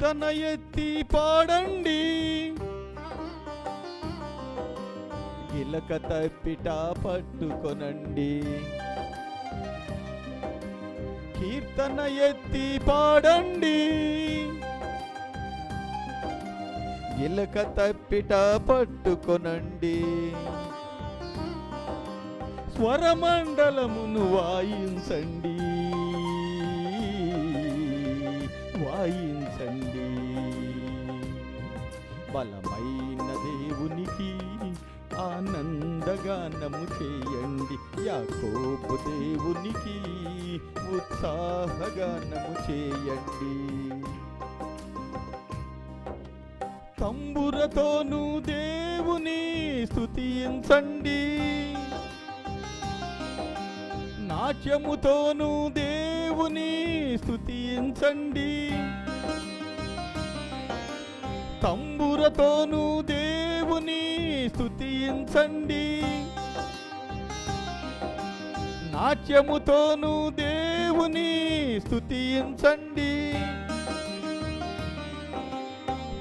కీర్తన ఎత్తి పాడండి, గిలక తప్పిట పట్టుకొనండి. కీర్తన ఎత్తి పాడండి, గిలక తప్పిట పట్టుకొనండి. స్వరమండలమును వాయించండి, వాయించండి. బలమైన దేవునికి ఆనందగానము చేయండి, యాకోబు దేవునికి ఉత్సాహగానము చేయండి. తంబురతోను దేవుని స్తుతించండి, నాట్యముతోను దేవుని స్తుతించండి. తంబురతోను దేవుని స్తుతించండి, నాట్యముతోను దేవుని స్తుతించండి.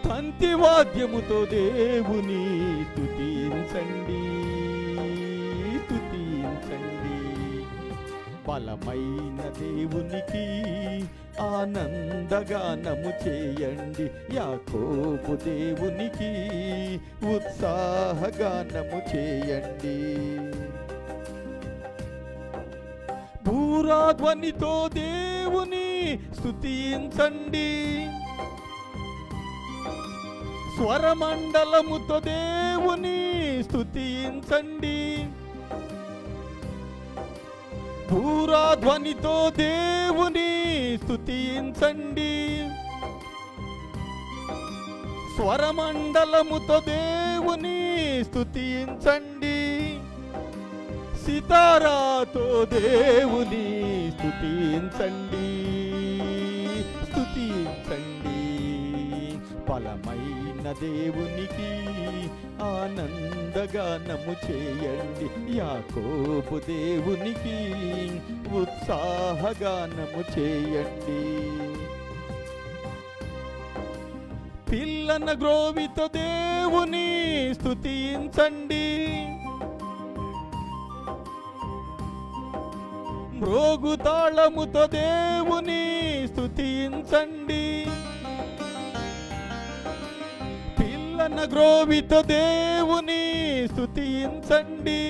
తంతి వాద్యముతో దేవుని స్తుతించండి, స్తుతించండి. బలమైన దేవునికి ఆనందగానము చేయండి, యాకోబు దేవునికి ఉత్సాహగానము చేయండి. బూరాధ్వనితో దేవుని స్తుతించండి, స్వరమండలముతో దేవుని స్తుతించండి. బూరాధ్వనితో దేవుని స్తుతించండి, స్వరమండలముతో దేవుని స్తుతించండి. సితారాతో దేవుని స్తుతించండి, స్తుతించండి. బలమైన దేవునికి ఆనందగానము చేయండి, యాకోబు దేవునికి ఉత్సాహగానము చేయండి. పిల్లన గ్రోవితో దేవుని స్తుతించండి, మ్రోగు తాళముతో దేవుని స్తుతించండి. పిల్లన గ్రోవితో దేవుని స్తుతించండి,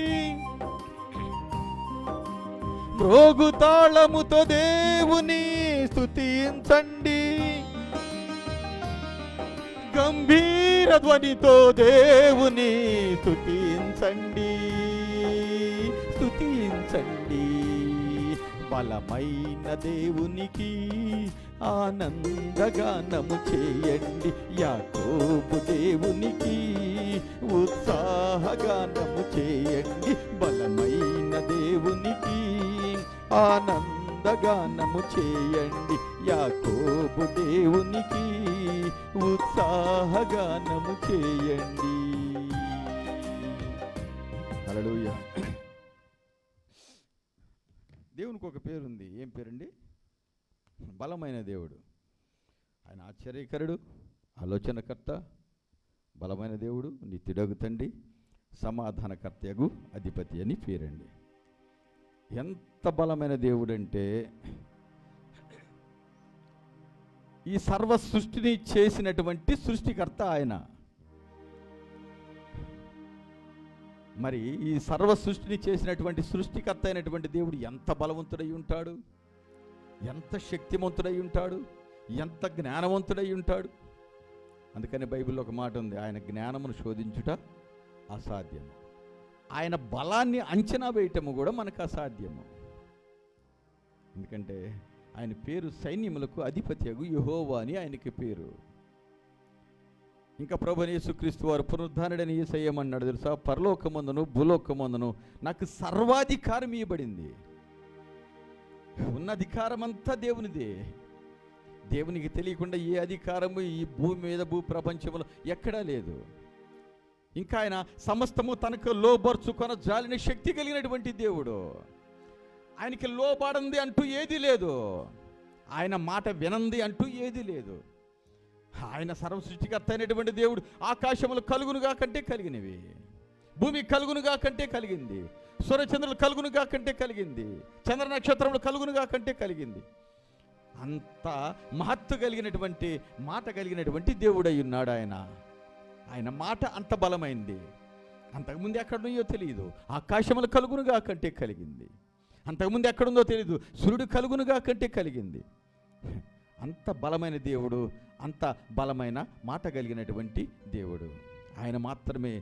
మ్రోగు తాళముతో దేవుని స్తుతించండి. గంభీర ధ్వనితో దేవుని స్తుతించండి, స్తుతించండి. బలమైన దేవునికి ఆనందగానము చేయండి, యాకోబు దేవునికి ఉత్సాహగానము చేయండి. బలమైన దేవునికి ఆనందగానము చేయండి, యాకోబు దేవునికి ఉత్సాహగానము చేయండి. హల్లెలూయా. దేవునికి ఒక పేరుంది. ఏం పేరండి? బలమైన దేవుడు. ఆయన ఆశ్చర్యకరుడు, ఆలోచనకర్త, బలమైన దేవుడు, నిత్యుడగు తండ్రి, సమాధానకర్తయగు అధిపతి అని పేరండి. ఎంత బలమైన దేవుడు అంటే, ఈ సర్వ సృష్టిని చేసినటువంటి సృష్టికర్త ఆయన. మరి ఈ సర్వ సృష్టిని చేసినటువంటి సృష్టికర్త అయినటువంటి దేవుడు ఎంత బలవంతుడై ఉంటాడు, ఎంత శక్తిమంతుడై ఉంటాడు, ఎంత జ్ఞానవంతుడై ఉంటాడు. అందుకని బైబిల్లో ఒక మాట ఉంది, ఆయన జ్ఞానమును శోధించుట అసాధ్యము, ఆయన బలాన్ని అంచనా వేయటము కూడా మనకు అసాధ్యము. ఎందుకంటే ఆయన పేరు సైన్యములకు అధిపతియగు యెహోవా అని ఆయనకి పేరు. ఇంకా ప్రభువైన యేసుక్రీస్తు వారు పునరుద్ధానుడని యేసయ్యమన్నాడు తెలుసా, పరలోకమందును భూలోకమందును నాకు సర్వాధికారం ఇవ్వబడింది. ఉన్న అధికారం అంతా దేవునిదే. దేవునికి తెలియకుండా ఏ అధికారము ఈ భూమి మీద భూ ప్రపంచంలో ఎక్కడా లేదు. ఇంకా ఆయన సమస్తము తనకు లోబర్చుకొన జాలిన శక్తి కలిగినటువంటి దేవుడు. ఆయనకి లోబడింది అంటూ ఏది లేదు, ఆయన మాట వినంది అంటూ ఏది లేదు. ఆయన సర్వ సృష్టికర్త అయినటువంటి దేవుడు. ఆకాశములు కలుగునుగా కంటే కలిగినవి, భూమి కలుగునుగా కంటే కలిగింది, సూర్యచంద్రులు కలుగునుగా కంటే కలిగింది, చంద్ర నక్షత్రములు కలుగునుగా కంటే కలిగింది. అంత మహత్తు కలిగినటువంటి మాట కలిగినటువంటి దేవుడై ఉన్నాడు ఆయన. ఆయన మాట అంత బలమైంది. అంతకుముందు ఎక్కడున్నాయో తెలియదు, ఆకాశములు కలుగునుగా కంటే కలిగింది. అంతకుముందు ఎక్కడుందో తెలియదు, సూర్యుడు కలుగునుగా కంటే కలిగింది. అంత బలమైన దేవుడు, అంత బలమైన మాట కలిగినటువంటి దేవుడు. ఆయన మాత్రమే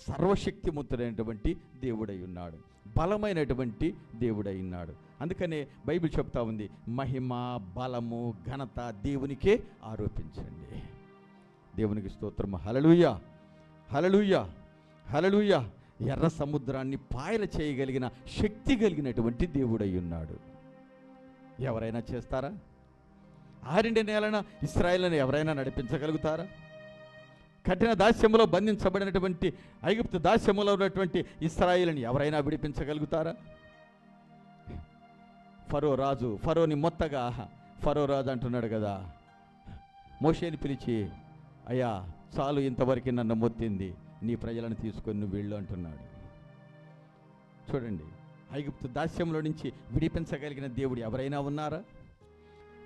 సర్వశక్తిమంతుడైనటువంటి దేవుడై ఉన్నాడు, బలమైనటువంటి దేవుడై ఉన్నాడు. అందుకనే బైబిల్ చెప్తా ఉంది, మహిమ బలము ఘనత దేవునికే ఆరోపించండి. దేవునికి స్తోత్రం. హల్లెలూయా, హల్లెలూయా, హల్లెలూయా. ఎర్ర సముద్రాన్ని పాయలు చేయగలిగిన శక్తి కలిగినటువంటి దేవుడై ఉన్నాడు. ఎవరైనా చేస్తారా? ఆరిండి నేలన ఇశ్రాయేలును ఎవరైనా నడిపించగలుగుతారా? కఠిన దాస్యములో బంధించబడినటువంటి ఐగుప్తు దాస్యములో ఉన్నటువంటి ఇశ్రాయేలుని ఎవరైనా విడిపించగలుగుతారా? ఫరోని మొత్తగా ఫరో రాజు అంటున్నాడు కదా, మోషేని పిలిచి, అయ్యా చాలు, ఇంతవరకు నన్ను మొత్తింది, నీ ప్రజలను తీసుకొని నువ్వు వెళ్ళు అంటున్నాడు. చూడండి, ఐగుప్తు దాస్యంలో నుంచి విడిపించగలిగిన దేవుడు ఎవరైనా ఉన్నారా?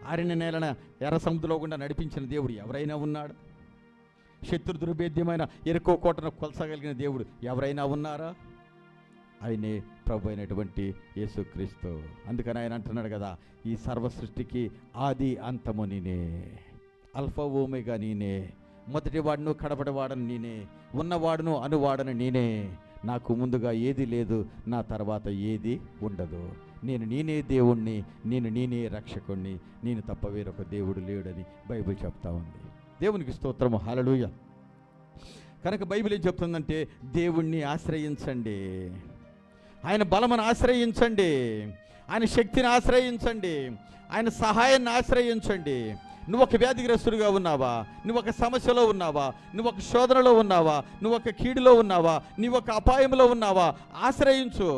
ఆరిన నేలన ఎర్ర సముద్రంలో గుండా నడిపించిన దేవుడు ఎవరైనా ఉన్నాడు? శత్రు దుర్భేద్యమైన ఎరుకో కోటను కొలసగలిగిన దేవుడు ఎవరైనా ఉన్నారా? ఆయనే ప్రభు అయినటువంటి యేసుక్రీస్తు. అందుకని ఆయన అంటున్నాడు కదా, ఈ సర్వ సృష్టికి ఆది అంతము నేనే, అల్ఫా ఓమెగా నేనే, మొదటి వాడును కడపటి వాడను నేనే, ఉన్నవాడును అనువాడను నేనే, నాకు ముందుగా ఏది లేదు, నా తర్వాత ఏది ఉండదు, నేనే దేవుణ్ణి, నేనే రక్షకుణ్ణి, నేను తప్ప వేరొక దేవుడు లేడని బైబిల్ చెప్తా ఉంది. దేవునికి స్తోత్రము. హల్లెలూయా. కనుక బైబిల్ ఏం చెప్తుందంటే, దేవుణ్ణి ఆశ్రయించండి, ఆయన బలమును ఆశ్రయించండి, ఆయన శక్తిని ఆశ్రయించండి, ఆయన సహాయాన్ని ఆశ్రయించండి. నువ్వు ఒక వ్యాధిగ్రస్తుడిగా ఉన్నావా? నువ్వు ఒక సమస్యలో ఉన్నావా? నువ్వు ఒక శోధనలో ఉన్నావా? నువ్వు ఒక కీడులో ఉన్నావా? నువ్వు ఒక అపాయంలో ఉన్నావా? ఆశ్రయించు,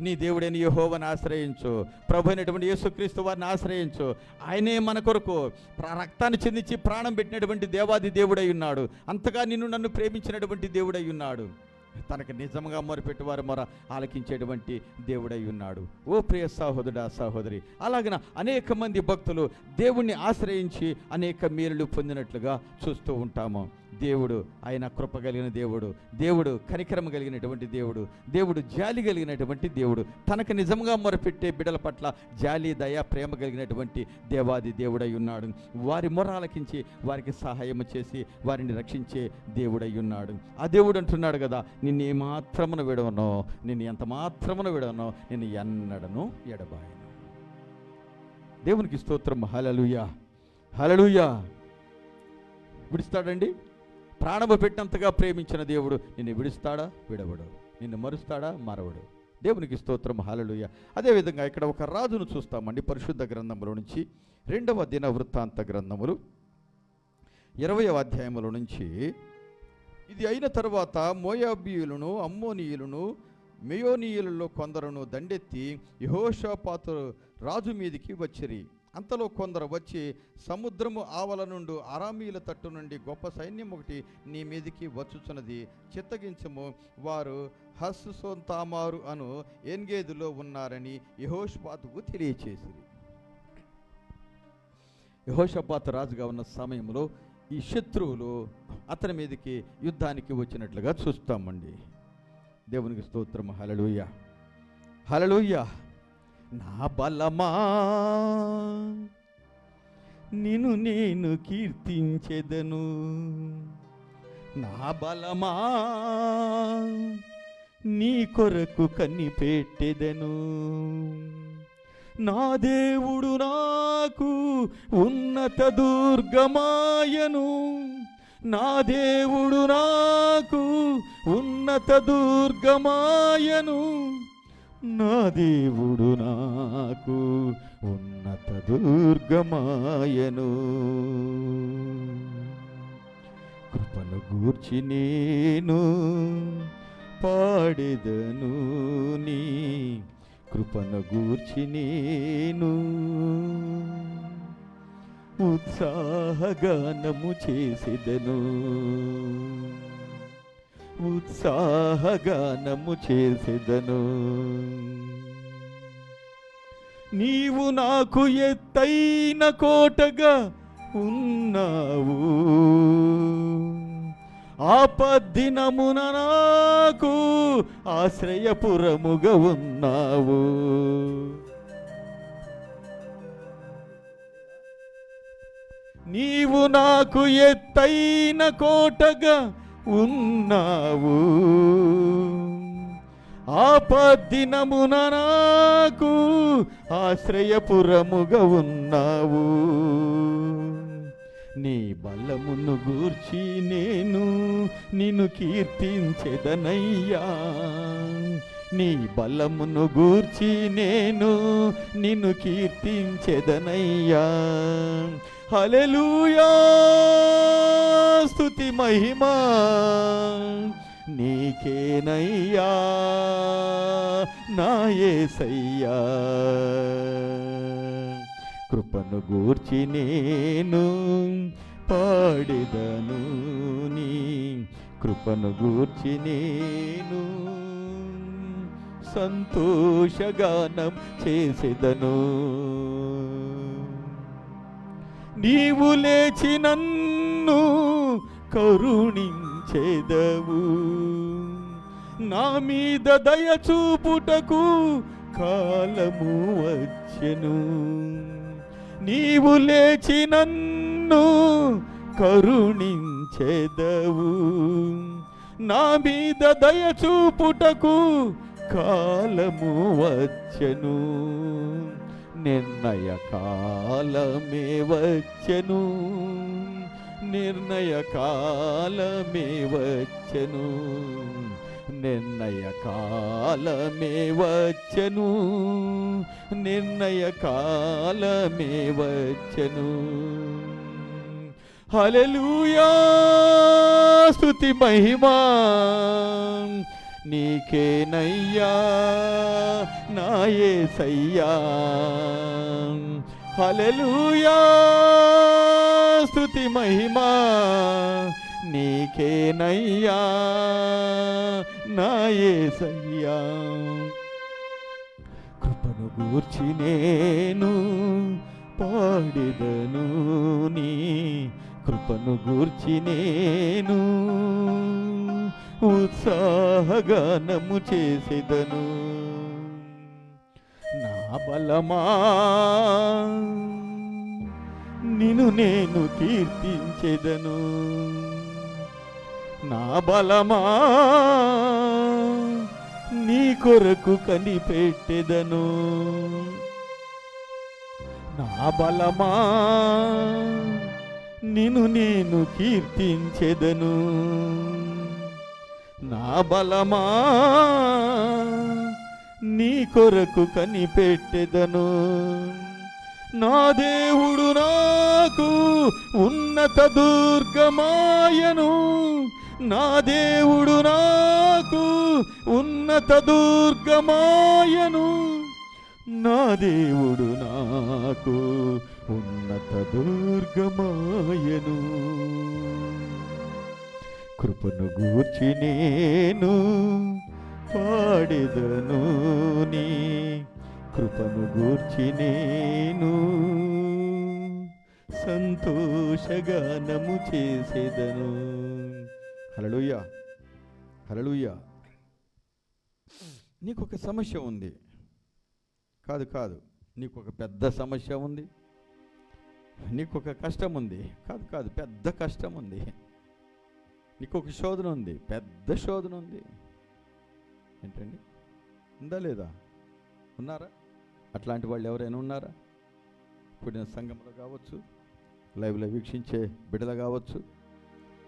నీ దేవుడైన యెహోవాను ఆశ్రయించు, ప్రభు అయినటువంటి యేసుక్రీస్తు వారిని ఆశ్రయించు. ఆయనే మన కొరకు రక్తాన్ని చెందించి ప్రాణం పెట్టినటువంటి దేవాది దేవుడై ఉన్నాడు. అంతగా నిన్ను నన్ను ప్రేమించినటువంటి దేవుడై ఉన్నాడు. తనకు నిజంగా మొరపెట్టి వారు మొర ఆలకించేటువంటి దేవుడై ఉన్నాడు. ఓ ప్రియ సహోదరుడా, సహోదరి, అలాగిన అనేక మంది భక్తులు దేవుణ్ణి ఆశ్రయించి అనేక మేలులు పొందినట్లుగా చూస్తూ ఉంటాము. దేవుడు ఆయన కృప కలిగిన దేవుడు, దేవుడు కనికరం కలిగినటువంటి దేవుడు, దేవుడు జాలి కలిగినటువంటి దేవుడు. తనకు నిజంగా మొరపెట్టే బిడ్డల పట్ల జాలి, దయ, ప్రేమ కలిగినటువంటి దేవాది దేవుడై ఉన్నాడు. వారి మొర ఆలకించి వారికి సహాయం చేసి వారిని రక్షించే దేవుడై ఉన్నాడు. ఆ దేవుడు అంటున్నాడు కదా, నిన్ను ఏమాత్రమున విడవనో, నిన్ను ఎంత మాత్రమున విడవనో, నిన్ను ఎన్నడను ఎడబాయను. దేవునికి స్తోత్రం. హల్లెలూయా, హల్లెలూయా. విడుస్తాడండి? ప్రాణము పెట్టినంతగా ప్రేమించిన దేవుడు నిన్ను విడుస్తాడా? విడవడు. నిన్ను మరుస్తాడా? మరవడు. దేవునికి స్తోత్రం. హల్లెలూయా. అదేవిధంగా ఇక్కడ ఒక రాజును చూస్తామండి, పరిశుద్ధ గ్రంథముల నుంచి 2వ దినవృత్తాంత గ్రంథములు 20వ అధ్యాయముల నుంచి. ఇది అయిన తరువాత మోయాబీయులను, అమ్మోనీయులను, మెయోనీయులలో కొందరును దండెత్తి యెహోషాపాతు రాజు మీదికి వచ్చిరి. అంతలో కొందరు వచ్చి, సముద్రము ఆవల నుండి అరామీయుల తట్టు నుండి గొప్ప సైన్యం ఒకటి నీ మీదికి వచ్చుచున్నది, చిత్తగించము, వారు హస్సోన్ తామారు అను ఎన్గేదులో ఉన్నారని యెహోషాపాతుకు తెలియచేసిరి. యెహోషాపాతు రాజుగా ఉన్న సమయంలో ఈ శత్రువులు అతని మీదకి యుద్ధానికి వచ్చినట్లుగా చూస్తామండి. దేవునికి స్తోత్రం. హల్లెలూయా, హల్లెలూయా. నా బలమా నిన్ను నేను కీర్తించెదను, నా బలమా నీ కొరకు కనిపెట్టెదను, నా దేవుడు నాకు ఉన్నత దుర్గమాయను, నా దేవుడు నాకు ఉన్నత దుర్గమాయను, నా దేవుడు నాకు ఉన్నత దుర్గమాయను. కృపను గూర్చి నేను పాడెదను, నీ కృపను గూర్చి నేను ఉత్సాహగానము చేసెదను, ఉత్సాహగానము చేసెదను. నీవు నాకు ఎత్తైన కోటగా ఉన్నావు, ఆపద్దినమున నాకు ఆశ్రయపురముగా ఉన్నావు. నీవు నాకు ఎత్తైన కోటగా ఉన్నావు, ఆపద్దినమున నాకు ఆశ్రయపురముగా ఉన్నావు. నీ బలమును గూర్చి నేను నిన్ను కీర్తించెదనయ్యా, నీ బలమును గూర్చి నేను నిన్ను కీర్తించెదనయ్యా. హల్లెలూయా, స్తుతి మహిమా నీకేనయ్యా నా యేసయ్యా. కృపను గూర్చి నేను పాడెదను, నీ కృపను గూర్చి నేను సంతోషగానం చేసెదను. నీవు లేచి నన్ను కరుణించెదవు, నా మీద దయ చూపుటకు కాలము వచ్చెను. నీవు లేచి నన్ను కరుణించెదవు, నా మీద దయ చూపుటకు కాలము వచ్చెను. నిర్ణయ కాలమే వచ్చెను, నిర్ణయ కాలమే వచ్చెను, నిర్ణయ కాలమే వచ్చెను, నిర్ణయ కాలమే వచ్చెను. హల్లెలూయా, స్తుతి మహిమా నీకేనయ్యా నా యేసయ్యా. హల్లెలూయా, స్తుతి మహిమా నీకేనయ్యా నా యేసయ్యా. కృపను గూర్చి నేను పాడెదను, నీ కృపను గూర్చి నేను ఉత్సాహగానము చేసెదను. నా బలమా నిన్ను నేను కీర్తించెదను, నా బలమా నీ కొరకు కనిపెట్టెదను. నా బలమా నిన్ను నేను కీర్తించెదను, నా బలమా నీ కొరకు కనిపెట్టెదను. నా దేవుడు నాకు ఉన్నత దుర్గమాయను, నా దేవుడు నాకు ఉన్నత దుర్గమాయను, నా దేవుడు నాకు ఉన్నత దుర్గమాయను. కృపను గూర్చి నేను పాడెదను, నీ కృపను గూర్చి నేను సంతోషగానము చేసేదను. హల్లెలూయా, హల్లెలూయా. నీకు ఒక సమస్య ఉంది, కాదు కాదు, నీకు ఒక పెద్ద సమస్య ఉంది, నీకు ఒక కష్టం ఉంది, కాదు కాదు, పెద్ద కష్టం ఉంది. నీకు ఒక శోధన ఉంది, పెద్ద శోధన ఉంది. ఏంటండి, ఉందా లేదా? ఉన్నారా? అట్లాంటి వాళ్ళు ఎవరైనా ఉన్నారా? పుట్టిన సంఘంలో కావచ్చు, లైవ్లో వీక్షించే బిడ్డలు కావచ్చు,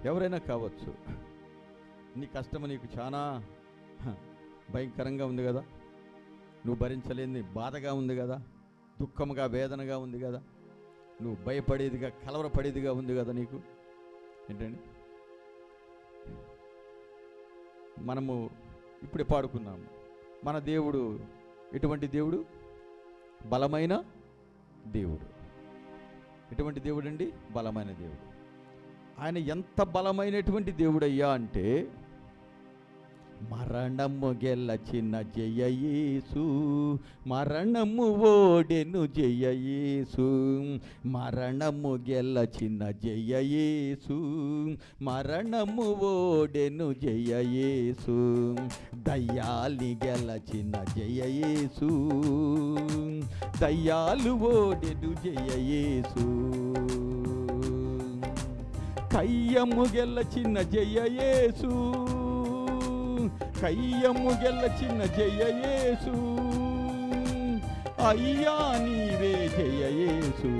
ఎవరైనా కావచ్చు. నీ కష్టము నీకు చాలా భయంకరంగా ఉంది కదా, నువ్వు భరించలేని బాధగా ఉంది కదా, దుఃఖముగా వేదనగా ఉంది కదా, నువ్వు భయపడేదిగా కలవరపడేదిగా ఉంది కదా నీకు. ఏంటండి, మనము ఇప్పుడే పాడుకున్నాము, మన దేవుడు ఎటువంటి దేవుడు? బలమైన దేవుడు. ఎటువంటి దేవుడు అండి? బలమైన దేవుడు. ఆయన ఎంత బలమైనటువంటి దేవుడయ్యా అంటే, మరణము గెలచిన జయయేసు, మరణము ఓడెను జయయేసు, మరణము గెలచిన జయయేసు, మరణము ఓడెను జయయేసు, దయ్యాలి గెలచిన జయయేసు, దయ్యాలు ఓడెను జయయేసు, కయ్యము గెలచిన జయయేసు, కయ్యము గెలచిన జయయేసు, అయ్యా నీవే జయయేసు,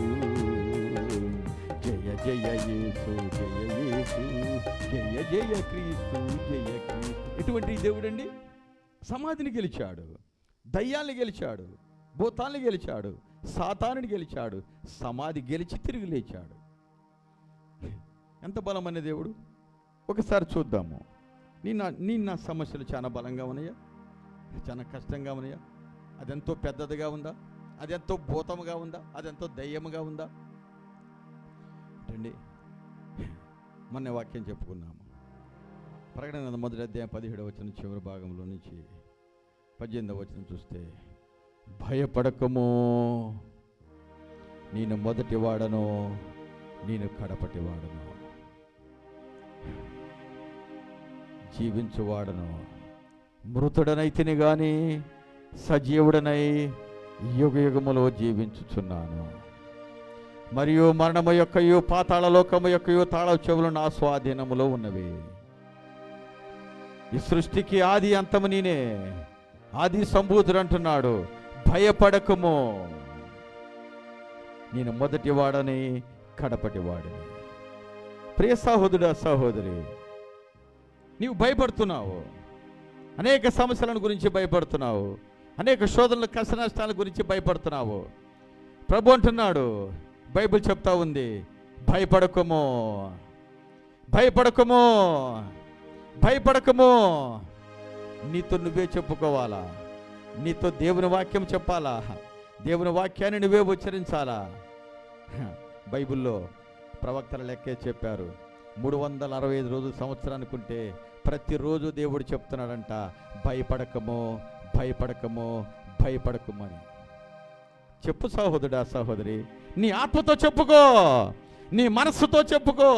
జయ జయయేసు, జయయేసు, జయ జయ క్రీస్తు, జయ క్రీస్తు. ఎటువంటి దేవుడండి? సమాధిని గెలిచాడు, దయ్యాన్ని గెలిచాడు, భూతాన్ని గెలిచాడు, సాతానుని గెలిచాడు, సమాధి గెలిచి తిరిగి లేచాడు. ఎంత బలమైన దేవుడు! ఒకసారి చూద్దాము. నా సమస్యలు చాలా బలంగా ఉన్నాయా? చాలా కష్టంగా ఉన్నాయా? అదెంతో పెద్దదిగా ఉందా? అదెంతో భూతముగా ఉందా? అదెంతో దయ్యముగా ఉందా? రండి, మొన్న వాక్యం చెప్పుకున్నాము. ప్రకటన మొదటి అధ్యాయం 17వ వచనం చివరి భాగంలో నుంచి 18వ వచనం చూస్తే, భయపడకము, నేను మొదటి వాడను, నేను కడపటి వాడను, జీవించువాడను, మృతుడనైతిని గాని సజీవుడనై యుగ యుగములో జీవించుచున్నాను, మరియు మరణము యొక్కయు పాతాళ లోకము యొక్కయు తాళ చెవులు నా స్వాధీనములో ఉన్నవి. ఈ సృష్టికి ఆది అంతము నేనే, ఆది సంభూతుడు అంటున్నాడు. భయపడకము, నేను మొదటి వాడని, కడపటి వాడిని. ప్రియ సహోదరుడా, సహోదరి, నీవు భయపడుతున్నావు, అనేక సమస్యలను గురించి భయపడుతున్నావు, అనేక శోధనల కష్ట నష్టాల గురించి భయపడుతున్నావు. ప్రభు అంటున్నాడు, బైబిల్ చెప్తా ఉంది, భయపడకము, భయపడకము, భయపడకము. నీతో నువ్వే చెప్పుకోవాలా, నీతో దేవుని వాక్యం చెప్పాలా, దేవుని వాక్యాన్ని నువ్వే ఉచ్చరించాలా. బైబిల్లో ప్రవక్తల లెక్కే చెప్పారు, 365 రోజులు సంవత్సరానికి ఉంటే ప్రతిరోజు దేవుడు చెప్తున్నాడంట, భయపడకము, భయపడకము, భయపడకము అని. చెప్పు సహోదరుడా, సహోదరి, నీ ఆత్మతో చెప్పుకో, నీ మనస్సుతో చెప్పుకో,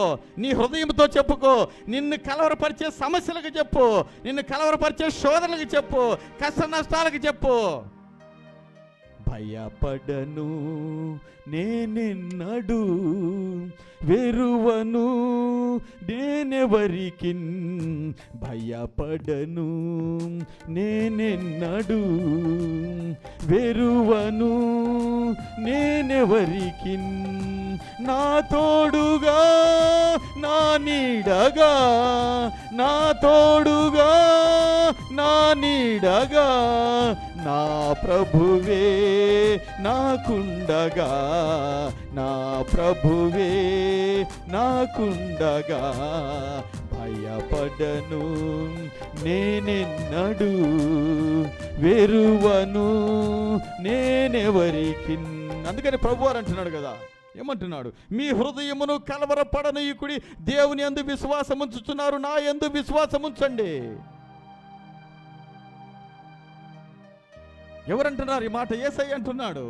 నీ హృదయంతో చెప్పుకో. నిన్ను కలవరపరిచే సమస్యలకు చెప్పు, నిన్ను కలవరపరిచే శోధనలకు చెప్పు, కష్ట నష్టాలకు చెప్పు. భయపడను నేనెన్నడు, వెరువను నేనెవరికి, భయపడను నేనెన్నడు, వెరువను నేనెవరికి, నా తోడుగా నా నీడగా, నా తోడుగా నా నీడగా, నా ప్రభువే నాకుండగా, నా ప్రభువే నాకుండగా, భయపడను నేనెన్నడు, వెరువను నేనెవరికి. అందుకని ప్రభువారు అంటున్నాడు కదా, ఏమంటున్నాడు? మీ హృదయమును కలవరపడనీయుకుడి, దేవుని యందు విశ్వాసం ఉంచుతున్నారు, నా యందు విశ్వాసం ఉంచండి. ఎవరంటున్నారు ఈ మాట? యేసయ్య అంటున్నాడు,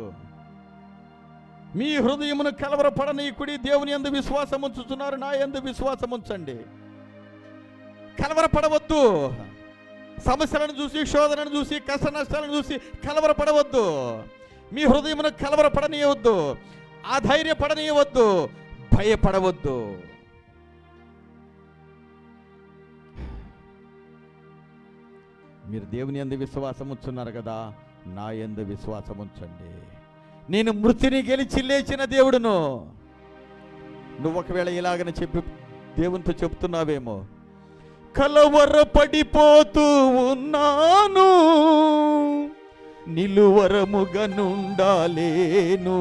మీ హృదయమును కలవరపడనీయుకుడి, దేవుని యందు విశ్వాసం ఉంచుతున్నారు, నా యందు విశ్వాసం ఉంచండి. కలవరపడవద్దు. సమస్యలను చూసి, శోధనను చూసి, కష్ట నష్టాలను చూసి కలవరపడవద్దు. మీ హృదయమును కలవరపడనీయవద్దు, ఆధైర్యపడనీయవద్దు, భయపడవద్దు. మీరు దేవుని యందు విశ్వాసం ఉంచున్నారు కదా, నా యందు విశ్వాసం ఉంచండి. నేను మృతిని గెలిచి లేచిన దేవుడును. నువ్వు ఒకవేళ ఇలాగని చెప్పి దేవునితో చెప్తున్నావేమో, కలవరపడిపోతూ ఉన్నాను, నిలువరముగా నుండాలేను.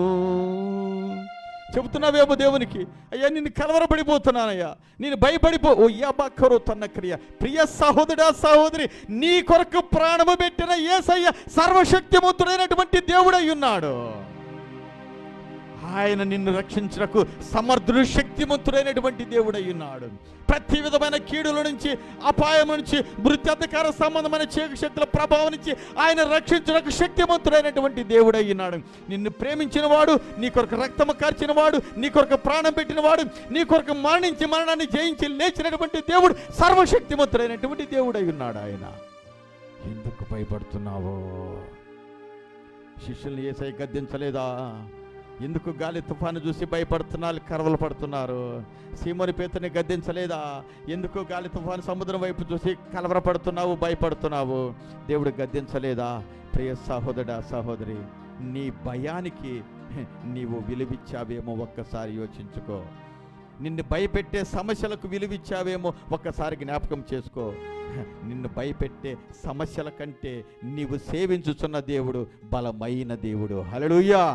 చెబుతున్నావేమో దేవునికి, అయ్యా నేను కలవరపడిపోతున్నానయ్యా, నేను ఓ యాబాకరో తన్న క్రియ. ప్రియ సహోదరుడా, సహోదరి, నీ కొరకు ప్రాణము పెట్టిన యేసయ్య సర్వశక్తిమంతుడైనటువంటి దేవుడై ఉన్నాడు. ఆయన నిన్ను రక్షించుటకు సమర్థుడు, శక్తిమంతుడైనటువంటి దేవుడై ఉన్నాడు. ప్రతి విధమైన కీడుల నుంచి, అపాయం నుంచి, మృత్యు అంధకార సంబంధమైన చీకటి శక్తుల ప్రభావం నుంచి ఆయన రక్షించుటకు శక్తిమంతుడైనటువంటి దేవుడై ఉన్నాడు. నిన్ను ప్రేమించిన వాడు, నీ కొరకు రక్తము కార్చిన వాడు, నీ కొరకు ప్రాణం పెట్టిన వాడు, నీ కొరకు మరణించి మరణాన్ని జయించి లేచినటువంటి దేవుడు, సర్వశక్తిమంతుడైనటువంటి దేవుడై ఉన్నాడు ఆయన. ఎందుకు భయపడుతున్నావో? శిష్యుల్ని యేసయ్య గద్దించలేదా? ఎందుకు గాలి తుఫాను చూసి భయపడుతున్నారు, కరవలు పడుతున్నారు? సీమోను పేతురుని గద్దించలేదా? ఎందుకు గాలి తుఫాను సముద్రం వైపు చూసి కలవరపడుతున్నావు, భయపడుతున్నావు? దేవుడు గద్దించలేదా? ప్రియ సహోదరుడా, సహోదరి, నీ భయానికి నీవు విలువిచ్చావేమో ఒక్కసారి యోచించుకో. నిన్ను భయపెట్టే సమస్యలకు విలువిచ్చావేమో ఒక్కసారి జ్ఞాపకం చేసుకో. నిన్ను భయపెట్టే సమస్యల కంటే నీవు సేవించుచున్న దేవుడు బలమైన దేవుడు. హల్లెలూయా!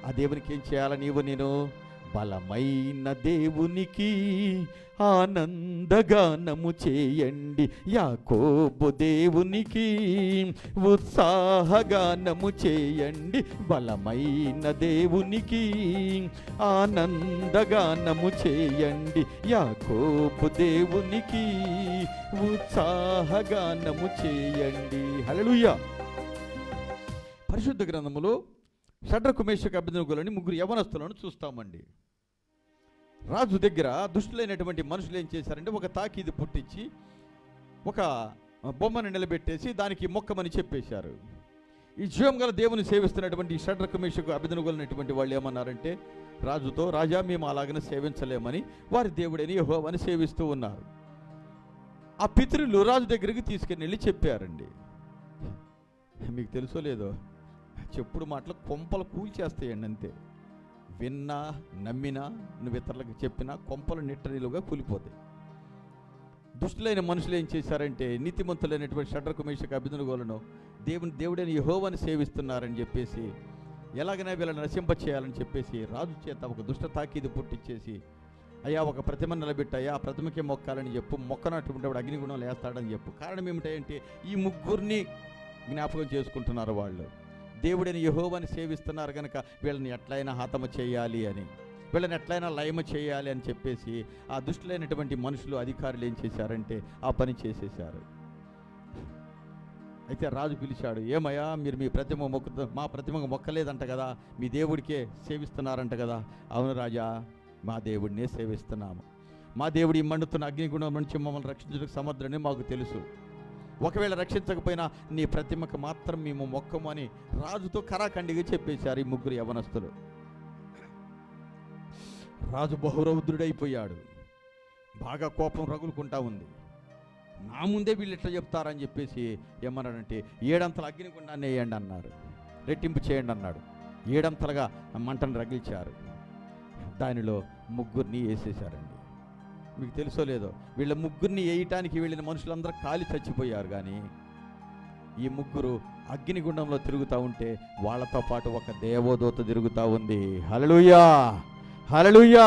ఆ దేవునికి ఏం చేయాలి? నేను బలమైన దేవునికి ఆనందగానము చేయండి, యాకోబు దేవునికి ఉత్సాహగానము చేయండి. బలమైన దేవునికి ఆనందగానము చేయండి, యాకోబు దేవునికి ఉత్సాహగానము చేయండి. హల్లెలూయా! పరిశుద్ధ గ్రంథములో షడ్రకు, మేషకు, అబేద్నెగోలని ముగ్గురు యవనస్తులను చూస్తామండి. రాజు దగ్గర దుష్టులైనటువంటి మనుషులు ఏం చేశారంటే, ఒక తాకీదు పుట్టించి ఒక బొమ్మను నిలబెట్టేసి దానికి మొక్కమని చెప్పేశారు. ఈ జీవం గల దేవుని సేవిస్తున్నటువంటి షడ్రకు, మేషకు, అబేద్నెగోలైనటువంటి వాళ్ళు ఏమన్నారంటే రాజుతో, రాజా మేము అలాగనే సేవించలేమని వారి దేవుడైన యెహోవాని సేవిస్తూ ఉన్నారు. ఆ పితరులు రాజు దగ్గరికి తీసుకెళ్ళి చెప్పారండి. మీకు తెలుసో లేదో, చెప్పుడు మాటలు కొంపలు కూల్చేస్తాయండి అంతే. విన్నా నమ్మినా నువ్వు ఇతరులకు చెప్పినా కొంపలు నిట్టనిలుగా కూలిపోతాయి. దుష్టులైన మనుషులు ఏం చేశారంటే, నీతిమంతులైనటువంటి షడ్రకు, మేషకు, అబేద్నెగోలను దేవుడైన యెహోవాని సేవిస్తున్నారని చెప్పేసి ఎలాగైనా వీళ్ళని నశింపచేయాలని చెప్పేసి రాజు చేత ఒక దుష్ట తాకీదు పుట్టించేసి, అయ్యా ఒక ప్రతిమ నిలబెట్టయ్యా, ఆ ప్రతిమకే మొక్కాలని చెప్పు, మొక్కనటువంటి వాడు అగ్నిగుణం లేస్తాడని చెప్పు. కారణం ఏమిటంటే ఈ ముగ్గురిని జ్ఞాపకం చేసుకుంటున్నారు. వాళ్ళు దేవుడైన యెహోవాని సేవిస్తున్నారు కనుక వీళ్ళని ఎట్లయినా హతము చేయాలి అని, వీళ్ళని ఎట్లయినా లయము చేయాలి అని చెప్పేసి ఆ దుష్టులైనటువంటి మనుషులు, అధికారులు ఏం చేశారంటే ఆ పని చేసేశారు. అయితే రాజు పిలిచాడు, ఏమయ్యా మీరు మీ ప్రతిమ మా ప్రతిమకు మొక్కలేదంట కదా, మీ దేవుడికే సేవిస్తున్నారంట కదా? అవును రాజా, మా దేవుడినే సేవిస్తున్నాము. మా దేవుడి మండుతున్న అగ్నిగుణం నుంచి మమ్మల్ని రక్షించడానికి సమర్థుడని మాకు తెలుసు. ఒకవేళ రక్షించకపోయినా నీ ప్రతిమకు మాత్రం మేము మొక్కము అని రాజుతో కరాఖండిగా చెప్పేశారు ఈ ముగ్గురు యవనస్తులు. రాజు బహురౌద్రుడైపోయాడు. బాగా కోపం రగులుకుంటా ఉంది. నా ముందే వీళ్ళు ఇట్లా చెప్తారని చెప్పేసి ఏమన్నాడంటే, 7 అంతల అగ్నిగుండాన్ని వేయండి అన్నారు, రెట్టింపు చేయండి అన్నాడు. 7 అంతలుగా మంటను రగిల్చారు. దానిలో ముగ్గురిని వేసేశారండి. మీకు తెలుసో లేదో, వీళ్ళ ముగ్గురిని వేయటానికి వెళ్ళిన మనుషులందరూ కాలి చచ్చిపోయారు. కానీ ఈ ముగ్గురు అగ్నిగుండంలో తిరుగుతూ ఉంటే వాళ్ళతో పాటు ఒక దేవదూత తిరుగుతూ ఉంది. హల్లెలూయా! హల్లెలూయా!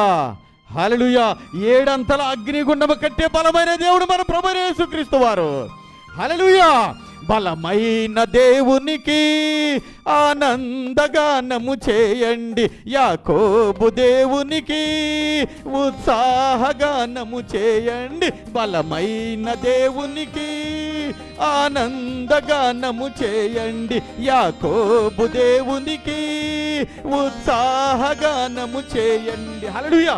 హల్లెలూయా! 7 అంతల అగ్నిగుండము కంటే బలమైన దేవుడు మన ప్రభువైన యేసుక్రీస్తు వారు. హల్లెలూయా! బలమైన దేవునికి ఆనందగానము చేయండి, యాకోబు దేవునికి ఉత్సాహగానము చేయండి. బలమైన దేవునికి ఆనందగానము చేయండి, యాకోబు దేవునికి ఉత్సాహగానము చేయండి. హల్లెలూయా!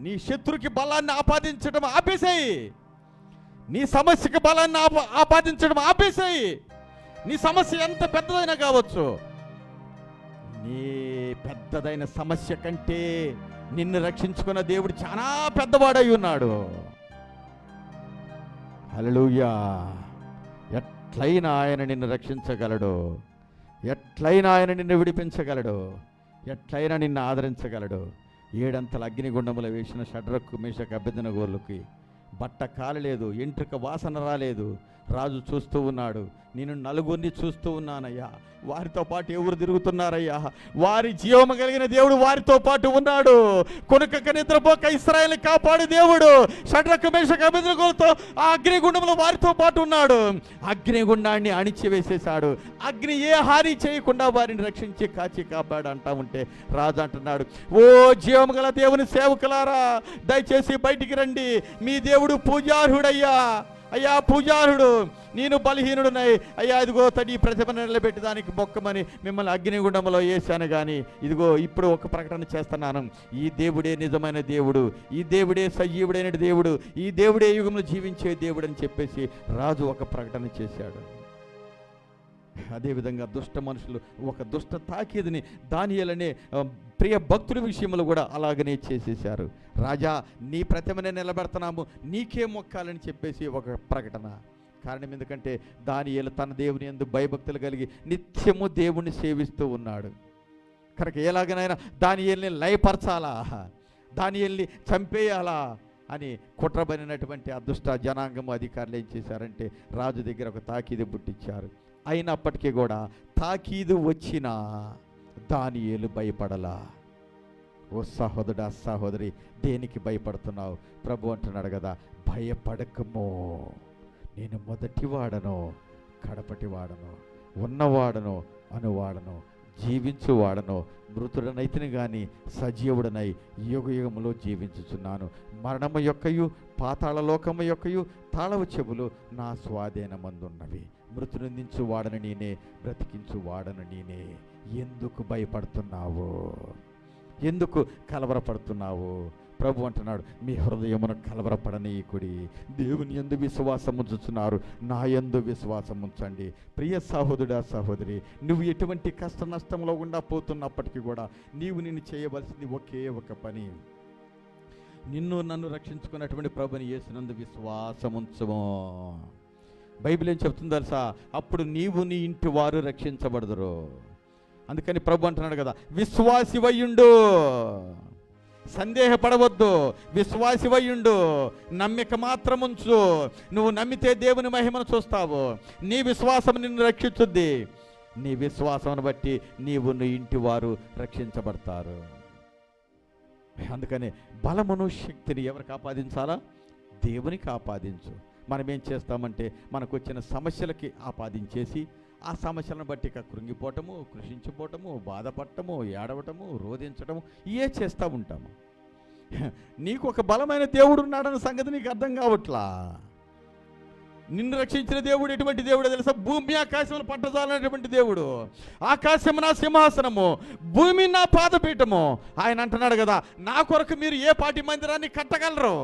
నీ శత్రుకి బలాన్ని ఆపాదించడం ఆపేసాయి. నీ సమస్యకి బలాన్ని ఆపాదించడం ఆపేసాయి. నీ సమస్య ఎంత పెద్దదైనా కావచ్చు, నీ పెద్దదైన సమస్య కంటే నిన్ను రక్షించుకున్న దేవుడు చాలా పెద్దవాడై ఉన్నాడు. హల్లెలూయా! ఎట్లయినా ఆయన నిన్ను రక్షించగలడు, ఎట్లయినా ఆయన నిన్ను విడిపించగలడు, ఎట్లయినా నిన్ను ఆదరించగలడు. 7 అంతల అగ్నిగుండములు వేసిన షడ్రకు, మేషకు, అబేద్నెగోలకి బట్ట కాలలేదు, ఎంట్రుక వాసన రాలేదు. రాజు చూస్తూ ఉన్నాడు. నేను నలుగురిని చూస్తూ ఉన్నానయ్యా, వారితో పాటు ఎవరు తిరుగుతున్నారయ్యా, వారి జీవము కలిగిన దేవుడు వారితో పాటు ఉన్నాడు. కొనుకక నిద్రపోక ఇశ్రాయేలుని కాపాడు దేవుడు షడ్రకు మేషకు అబేద్నెగోలతో ఆ అగ్నిగుండంలో వారితో పాటు ఉన్నాడు. అగ్నిగుండాన్ని అణిచివేసేశాడు. అగ్ని ఏ హాని చేయకుండా వారిని రక్షించి కాచి కాపాడు అంటా ఉంటే రాజు అంటున్నాడు, ఓ జీవము గల దేవుని సేవకులారా, దయచేసి బయటికి రండి, మీ దేవుడు పూజార్హుడయ్యా. అయ్యా పూజారుడు, నేను బలహీనుడునై అయ్యా ఇదిగో తడి ప్రతిభ నిలబెట్టి దానికి మొక్కమని మిమ్మల్ని అగ్నిగుండంలో వేశాను. కానీ ఇదిగో ఇప్పుడు ఒక ప్రకటన చేస్తున్నాను, ఈ దేవుడే నిజమైన దేవుడు, ఈ దేవుడే సజీవుడైన దేవుడు, ఈ దేవుడే యుగంలో జీవించే దేవుడు అని చెప్పేసి రాజు ఒక ప్రకటన చేశాడు. అదేవిధంగా దుష్ట మనుషులు ఒక దుష్ట తాకీదుని దానియేలనే ప్రియ భక్తుల విషయంలో కూడా అలాగనే చేసేశారు. రాజా, నీ ప్రతిమనే నిలబెడుతున్నాము, నీకే మొక్కాలని చెప్పేసి ఒక ప్రకటన. కారణం ఎందుకంటే దానియేలు తన దేవుని యందు భయభక్తులు కలిగి నిత్యము దేవుణ్ణి సేవిస్తూ ఉన్నాడు కనుక ఎలాగనైనా దానియేలుని లయపరచాలా, దానియేలుని చంపేయాలా అని కుట్రబడినటువంటి అదృష్ట జనాంగము అధికారులు ఏం చేశారంటే రాజు దగ్గర ఒక తాకీదు పుట్టించారు. అయినప్పటికీ కూడా తాకీదు వచ్చినా దానియేలు భయపడలా. ఓ సహోదరుడా సహోదరి, దేనికి భయపడుతున్నావు? ప్రభు అంటున్నాడు కదా, భయపడకము, నేను మొదటి వాడను, కడపటి వాడను, ఉన్నవాడను, అనువాడను, జీవించువాడను, మృతుడనైతిని కానీ సజీవుడనై యుగ యుగములో జీవించుచున్నాను. మరణము యొక్కయు పాతాళ లోకము యొక్కయు తాళవు చెవులు నా స్వాధీనమందున్నవి. మృతునిందించు వాడను నేనే, బ్రతికించు వాడను నేనే. ఎందుకు భయపడుతున్నావు? ఎందుకు కలవరపడుతున్నావు? ప్రభు అంటున్నాడు, మీ హృదయమును కలవరపడనీయకుడి, దేవుని యందు విశ్వాసం ఉంచుతున్నారు, నా యందు విశ్వాసం ఉంచండి. ప్రియ సహోదరుడా సహోదరి, నువ్వు ఎటువంటి కష్ట నష్టంలో గుండా పోతున్నప్పటికీ కూడా నిన్ను చేయవలసింది ఒకే ఒక పని, నిన్ను నన్ను రక్షించుకున్నటువంటి ప్రభుని యేసునందు విశ్వాసం ఉంచుము. బైబిల్ ఏం చెప్తుందో తెలుసా? అప్పుడు నీవు నీ ఇంటి వారు రక్షించబడదురు. అందుకని ప్రభు అంటున్నాడు కదా, విశ్వాసివయ్యుండు, సందేహపడవద్దు, విశ్వాసివయ్యుండు, నమ్మిక మాత్రం ఉంచు. నువ్వు నమ్మితే దేవుని మహిమను చూస్తావు, నీ విశ్వాసం నిన్ను రక్షించుద్ది. నీ విశ్వాసం బట్టి నీవు నీ ఇంటి వారు రక్షించబడతారు. అందుకని బలమును శక్తిని ఎవరికి ఆపాదించాలా? దేవునికి ఆపాదించు. మనం ఏం చేస్తామంటే మనకు వచ్చిన సమస్యలకి ఆపాదించేసి ఆ సమస్యలను బట్టి కృంగిపోవటము, కృషించిపోవటము, బాధపడటము, ఏడవటము, రోధించటము ఇవే చేస్తూ ఉంటాము. నీకు ఒక బలమైన దేవుడు ఉన్నాడన్న సంగతి నీకు అర్థం కావట్లా. నిన్ను రక్షించిన దేవుడు ఎటువంటి దేవుడో తెలుసా? భూమి ఆకాశంలో పట్టజాలనేటువంటి దేవుడు. ఆకాశం నా సింహాసనము, భూమి నా పాదపీఠము. ఆయన అంటున్నాడు కదా, నా కొరకు మీరు ఏ పాటి మందిరాన్ని కట్టగలరు?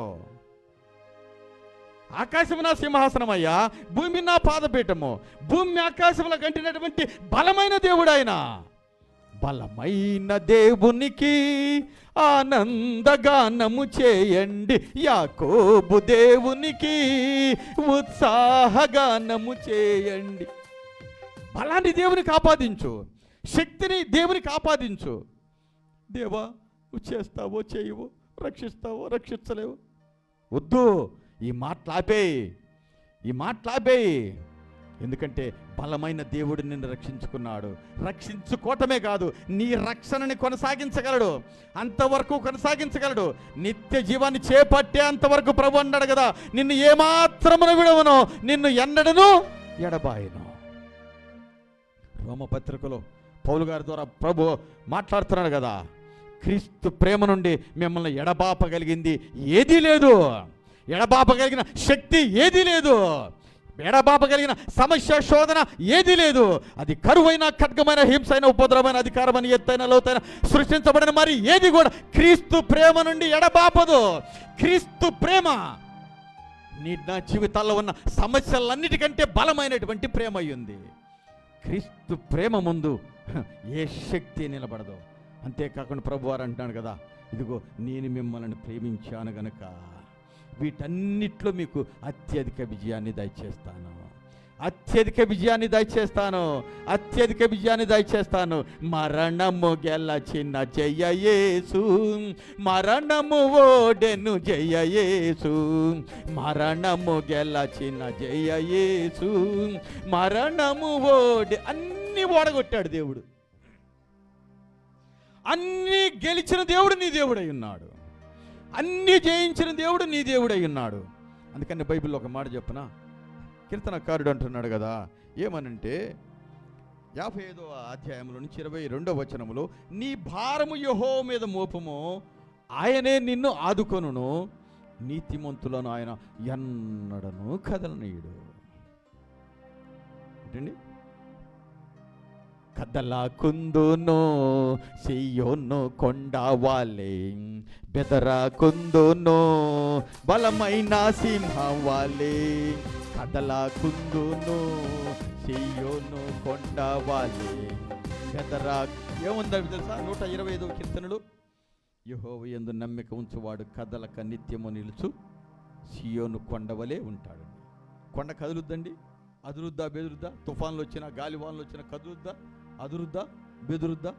ఆకాశం నా సింహాసనం అయ్యా, భూమి నా పాదపీఠము. భూమి ఆకాశంలో కంటినటువంటి బలమైన దేవుడు ఆయన. బలమైన దేవునికి ఆనందగానము చేయండి, యాకోబు దేవునికి ఉత్సాహగానము చేయండి. బలాన్ని దేవునికి ఆపాదించు, శక్తిని దేవునికి ఆపాదించు. దేవా, నువ్వు చేస్తావో చేయవో, రక్షిస్తావో రక్షించలేవు, వద్దు, ఈ మాట్లాపేయి, ఈ మాట్లాపేయి. ఎందుకంటే బలమైన దేవుడు నిన్ను రక్షించుకున్నాడు. రక్షించుకోవటమే కాదు, నీ రక్షణని కొనసాగించగలడు, అంతవరకు కొనసాగించగలడు. నిత్య జీవాన్ని చేపట్టే అంతవరకు ప్రభు అన్నాడు కదా, నిన్ను ఏమాత్రమును విడవను, నిన్ను ఎన్నడను ఎడబాయను. రోమపత్రికలో పౌలు గారి ద్వారా ప్రభు మాట్లాడుతున్నాడు కదా, క్రీస్తు ప్రేమ నుండి మిమ్మల్ని ఎడబాపగలిగింది ఏదీ లేదు, ఎడబాపగలిగిన శక్తి ఏదీ లేదు, ఎడబాపగలిగిన సమస్య శోధన ఏదీ లేదు. అది కరువైన, ఖడ్గమైన, హింసైన, ఉపద్రవమైన, అధికారమైన, ఎత్తైన, లోతైన సృష్టించబడిన మరి ఏది కూడా క్రీస్తు ప్రేమ నుండి ఎడబాపదు. క్రీస్తు ప్రేమ నా జీవితాల్లో ఉన్న సమస్యలన్నిటికంటే బలమైనటువంటి ప్రేమ అయ్యింది. క్రీస్తు ప్రేమ ముందు ఏ శక్తి నిలబడదు. అంతేకాకుండా ప్రభువారు అంటున్నాడు కదా, ఇదిగో నేను మిమ్మల్ని ప్రేమించాను గనుక వీటన్నిట్లో మీకు అత్యధిక విజయాన్ని దయచేస్తాను. అత్యధిక విజయాన్ని దయచేస్తాను, అత్యధిక విజయాన్ని దయచేస్తాను. మరణము గెలచిన జయ యేసు, మరణము ఓడెను జయ యేసు, మరణము గెలచిన జయ యేసు, మరణము ఓడి. అన్నీ ఓడగొట్టాడు దేవుడు. అన్నీ గెలిచిన దేవుడు నీ దేవుడై ఉన్నాడు. అన్నీ జయించిన దేవుడు నీ దేవుడై ఉన్నాడు. అందుకని బైబిల్లో ఒక మాట చెప్పనా, కీర్తనకారుడు అంటున్నాడు కదా, ఏమనంటే 55వ అధ్యాయంలో నుంచి 22వ వచనములో, నీ భారము యెహోవా మీద మోపము, ఆయనే నిన్ను ఆదుకొనును, నీతిమంతులను ఆయన ఎన్నడను కదలనీయుడు. ఏంటండి? కదలకుందును సియోను కొండ వాలే, బెదరకుందును బలమైన సింహం వాలే, కదలకుందును సియోను కొండ వాలే, బెదరా. ఏముందో తెలుసా? 125వ కీర్తనలు, యెహోవా యందు నమ్మిక ఉంచువాడు కదలక నిత్యము నిలుచు సియోను కొండవలే ఉంటాడు. కొండ కదులుద్దండి, అదురుద్దా బెదురుద్దా? తుఫాన్లు వచ్చినా, గాలివాన్లు వచ్చినా కదులుద్దా, అదురుద్దా, బెదురుద్దా?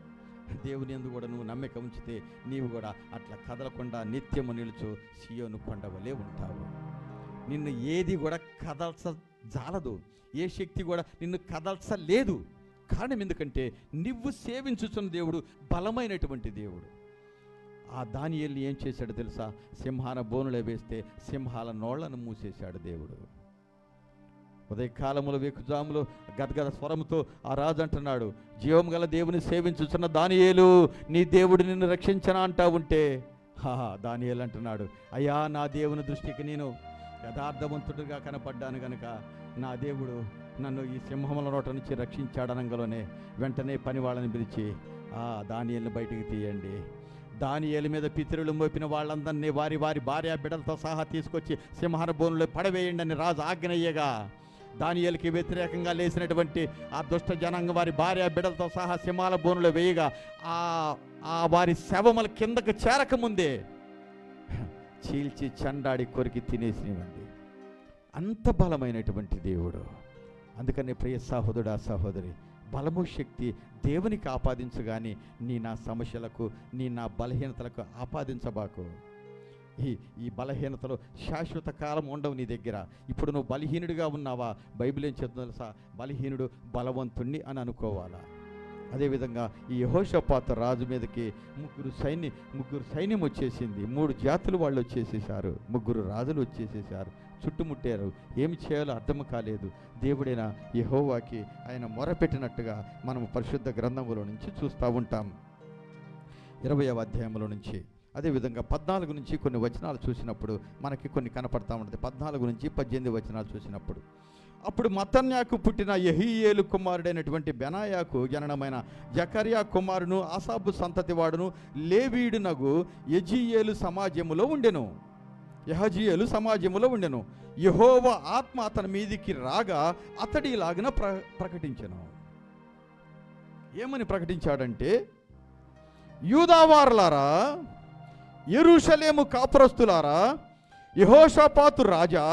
దేవుని యందు కూడా నువ్వు నమ్మిక ఉంచితే నీవు కూడా అట్లా కదలకుండా నిత్యము నిలుచు సియోను కొండవలే ఉంటావు. నిన్ను ఏది కూడా కదల్చజాలదు, ఏ శక్తి కూడా నిన్ను కదల్చలేదు. కారణం ఎందుకంటే నువ్వు సేవించుచున్న దేవుడు బలమైనటువంటి దేవుడు. ఆ దానియేలుని ఏం చేశాడు తెలుసా? సింహాల బోనులో వేస్తే సింహాల నోళ్లను మూసేశాడు దేవుడు. ఉదయకాలములో వేకుజాములో గదగద స్వరముతో ఆ రాజు అంటున్నాడు, జీవం గల దేవుని సేవించుచున్న దానియేలు, నీ దేవుడు నిన్ను రక్షించనా అంటా ఉంటే, దానియేలు అంటున్నాడు, అయ్యా నా దేవుని దృష్టికి నేను యథార్థవంతుడిగా కనపడ్డాను గనుక నా దేవుడు నన్ను ఈ సింహముల నోట నుంచి రక్షించాడనంగలోనే వెంటనే పని వాళ్ళని పిలిచి, దానియేలుని బయటికి తీయండి. దానియేలు మీద పితరులు మోపిన వాళ్ళందరినీ వారి వారి భార్య బిడ్డలతో సహా తీసుకొచ్చి సింహాల బోనులో పడవేయండి అని రాజు ఆజ్ఞయ్యగా, దానియేలుకి వ్యతిరేకంగా లేచినటువంటి ఆ దుష్ట జనాంగం వారి భార్య బిడ్డలతో సహా సింహాల బోనులో వేయగా వారి శవముల కిందకు చేరకముందే చీల్చి చండాడి కొరికి తినేసినవండి. అంత బలమైనటువంటి దేవుడు. అందుకని ప్రియ సహోదరుడా సహోదరి, బలము శక్తి దేవునికి ఆపాదించగాని నీ నా సమస్యలకు, నీ నా బలహీనతలకు ఆపాదించబాకు. ఈ బలహీనతలో శాశ్వత కాలం ఉండవు నీ దగ్గర. ఇప్పుడు నువ్వు బలహీనుడిగా ఉన్నావా? బైబిల్ ఏం చెప్తుందో తెలుసా? బలహీనుడు బలవంతుణ్ణి అని అనుకోవాలా. అదేవిధంగా ఈ యెహోషాపాతు రాజు మీదకి ముగ్గురు సైన్యం వచ్చేసింది. 3 జాతులు వాళ్ళు వచ్చేసేసారు, 3 రాజులు వచ్చేసేసారు, చుట్టుముట్టారు. ఏమి చేయాలో అర్థం కాలేదు. దేవుడైన యెహోవాకి ఆయన మొరపెట్టినట్టుగా మనం పరిశుద్ధ గ్రంథములో నుంచి చూస్తూ ఉంటాం. 20వ అధ్యాయంలో నుంచి, అదేవిధంగా 14 నుంచి కొన్ని వచనాలు చూసినప్పుడు మనకి కొన్ని కనపడతా ఉంటుంది. 14 నుంచి 18 వచనాలు చూసినప్పుడు, అప్పుడు మత్తన్యాకు పుట్టిన యెహీయేలు కుమారుడైనటువంటి బెనాయాకు జననమైన జకర్యా కుమారును ఆసాబు సంతతి వాడును లేవీయుడునగు యెహజీయేలు సమాజములో ఉండెను. యెహోవా ఆత్మ అతని మీదికి రాగా అతడి ఇలాగన ప్రకటించెను. ఏమని ప్రకటించాడంటే, యూదావారులారా, యెరూషలేము కాపురస్తులారా, యెహోషాపాతు రాజా,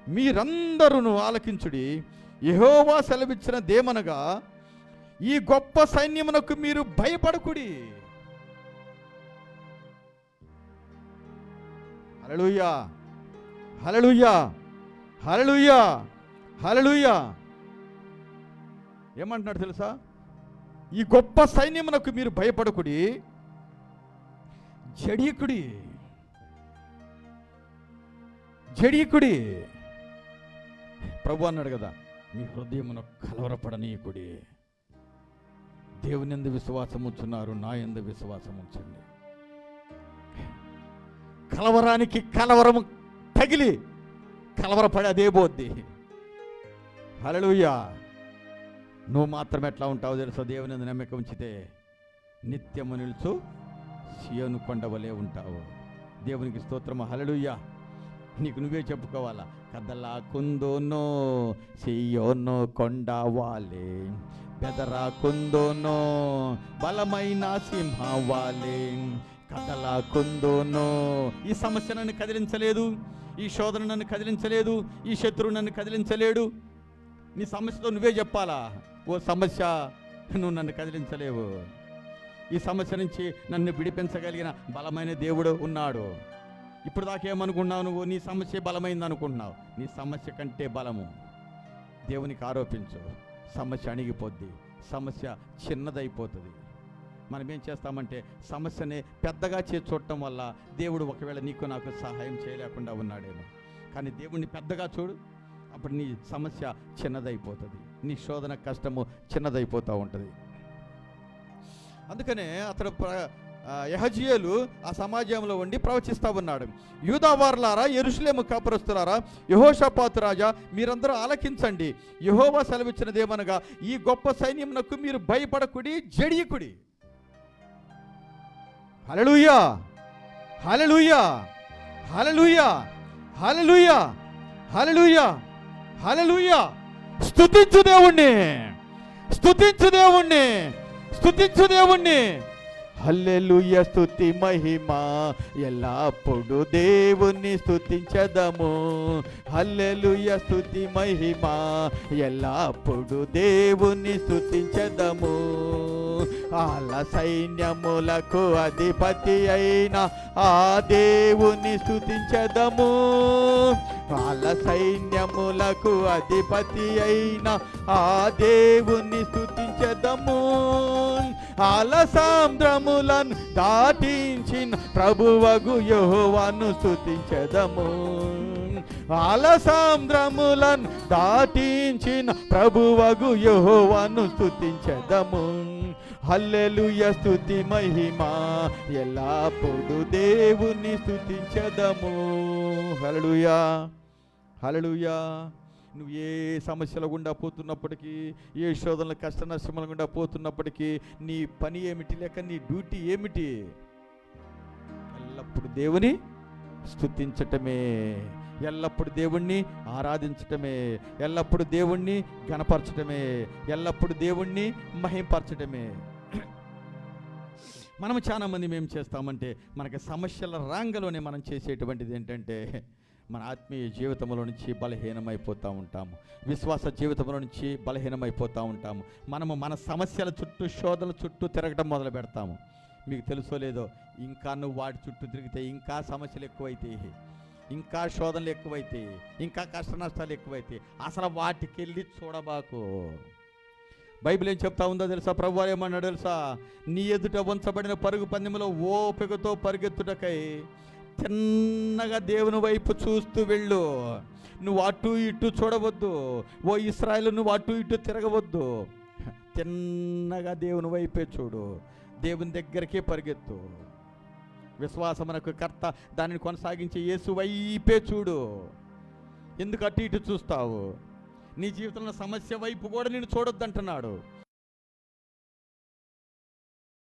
మీరందరూ ఆలకించుడి. యెహోవా సెలవిచ్చిన దేమనగా, ఈ గొప్ప సైన్యమునకు మీరు భయపడకుడి. హల్లెలూయా, హల్లెలూయా, హల్లెలూయా, హల్లెలూయా. ఏమంటున్నాడు తెలుసా? ఈ గొప్ప సైన్యమునకు మీరు భయపడకుడి, జడియకుడి. ప్రభు అన్నాడు కదా, మీ హృదయమును కలవరపడనీయకుడి. దేవుని యందు విశ్వాసం ఉంచున్నారు, నా యందు విశ్వాసం ఉంచండి. కలవరానికి కలవరము తగిలి కలవరపడి అదే పోద్ది. హల్లెలూయా. నువ్వు మాత్రం ఎట్లా ఉంటావో తెలుసా? దేవుని యందు నమ్మిక ఉంచితే నిత్యము నిలుచు సియోను కొండవలే ఉంటావు. దేవునికి స్తోత్రము. హల్లెలూయా. నీకు నువ్వే చెప్పుకోవాలా, కదలకుందును సియోను కొండవాలే, బెదరకుందును బలమైన సింహవాలే, కదలకుందును. ఈ సమస్య నన్ను కదిలించలేదు, ఈ శోధన నన్ను కదిలించలేదు, ఈ శత్రువు నన్ను కదిలించలేడు. నీ సమస్యతో నువ్వే చెప్పాలా, ఓ సమస్య నువ్వు నన్ను కదిలించలేవు. ఈ సమస్య నుంచి నన్ను విడిపించగలిగిన బలమైన దేవుడు ఉన్నాడు. ఇప్పుడు దాకేమనుకున్నావు నువ్వు? నీ సమస్య బలమైంది అనుకుంటున్నావు. నీ సమస్య కంటే బలము దేవునికి ఆరోపించు. సమస్య అణిగిపోద్ది, సమస్య చిన్నదైపోతుంది. మనం ఏం చేస్తామంటే సమస్యని పెద్దగా చేసి చూడటం వల్ల దేవుడు ఒకవేళ నీకు నాకు సహాయం చేయలేకుండా ఉన్నాడేమో. కానీ దేవుడిని పెద్దగా చూడు, అప్పుడు నీ సమస్య చిన్నదైపోతుంది, నీ శోధన కష్టము చిన్నదైపోతూ ఉంటుంది. అందుకనే అతడు యెహజీయేలు ఆ సమాజంలో ఉండి ప్రవచిస్తూ ఉన్నాడు. యూదావారులారా, యెరూషలేము కాపురస్తులారా, యెహోషాపాతు రాజా, మీరందరూ ఆలకించండి. యెహోవా సెలవిచ్చినదేమనగా, ఈ గొప్ప సైన్యమునకు మీరు భయపడకుడి, జడియకుడి. హల్లెలూయా, హల్లెలూయా, హల్లెలూయా, హల్లెలూయా, హల్లెలూయా, హల్లెలూయా. స్తుతించు దేవుణ్ణి, స్తుతించు దేవుణ్ణి, స్తుతించు దేవుణ్ణి. హల్లెలూయా, స్తుతి మహిమ ఎల్లప్పుడు దేవుణ్ణి స్తుతించదము. హల్లెలూయా, స్తుతి మహిమ ఎల్లప్పుడు దేవుణ్ణి స్తుతించదము. ఆల సైన్యములకు అధిపతి అయిన ఆ దేవుని స్తుతించదము. ఆల సైన్యములకు అధిపతి అయిన ఆ దేవుని స్తుతించదము. ఆల సామ్రాములను దాటించిన ప్రభువగు యెహోవాను స్తుతించదము. ఆల సామ్రాములను దాటించిన ప్రభువగు యెహోవాను స్తుతించదము. హల్లెలూయా, స్తుతి మహిమ ఎల్లప్పుడు దేవుని స్తుతించదము. హల్లెలూయా, హల్లెలూయా. నువ్వు ఏ సమస్యల గుండా పోతున్నప్పటికీ, ఏ శోధనల కష్ట నష్టముల గుండా పోతున్నప్పటికీ, నీ పని ఏమిటి, లేక నీ డ్యూటీ ఏమిటి? ఎల్లప్పుడు దేవుని స్తుతించటమే, ఎల్లప్పుడు దేవుణ్ణి ఆరాధించటమే, ఎల్లప్పుడు దేవుణ్ణి ఘనపరచటమే, ఎల్లప్పుడు దేవుణ్ణి మహింపరచటమే. మనం చాలా మంది మేము చేస్తామంటే, మనకి సమస్యల రాంగలోనే మనం చేసేటువంటిది ఏంటంటే, మన ఆత్మీయ జీవితంలో నుంచి బలహీనమైపోతూ ఉంటాము, విశ్వాస జీవితంలో నుంచి బలహీనమైపోతూ ఉంటాము. మనము మన సమస్యల చుట్టూ, శోధనల చుట్టూ తిరగడం మొదలు పెడతాము. మీకు తెలుసో లేదో, ఇంకా నువ్వు వాటి చుట్టూ తిరిగితే ఇంకా సమస్యలు ఎక్కువైతాయి, ఇంకా శోధనలు ఎక్కువైతాయి, ఇంకా కష్ట నష్టాలు ఎక్కువైతాయి. అసలు వాటికి వెళ్ళి చూడబాకు. బైబిల్ ఏం చెప్తా ఉందో తెలుసా? ప్రభువారు ఏమన్నాడు తెలుసా? నీ ఎదుట ఉంచబడిన పరుగు పందెంలో ఓపికతో పరిగెత్తుటకై తిన్నగా దేవుని వైపు చూస్తూ వెళ్ళు. నువ్వు అటు ఇటు చూడవద్దు. ఓ ఇశ్రాయేలు, నువ్వు అటు ఇటు తిరగవద్దు. తిన్నగా దేవుని వైపే చూడు, దేవుని దగ్గరికే పరిగెత్తు. విశ్వాసమునకు కర్త, దానిని కొనసాగించే యేసు వైపే చూడు. ఎందుకు అటు ఇటు చూస్తావు? నీ జీవితంలో సమస్య వైపు కూడా నేను చూడొద్దంటున్నాడు.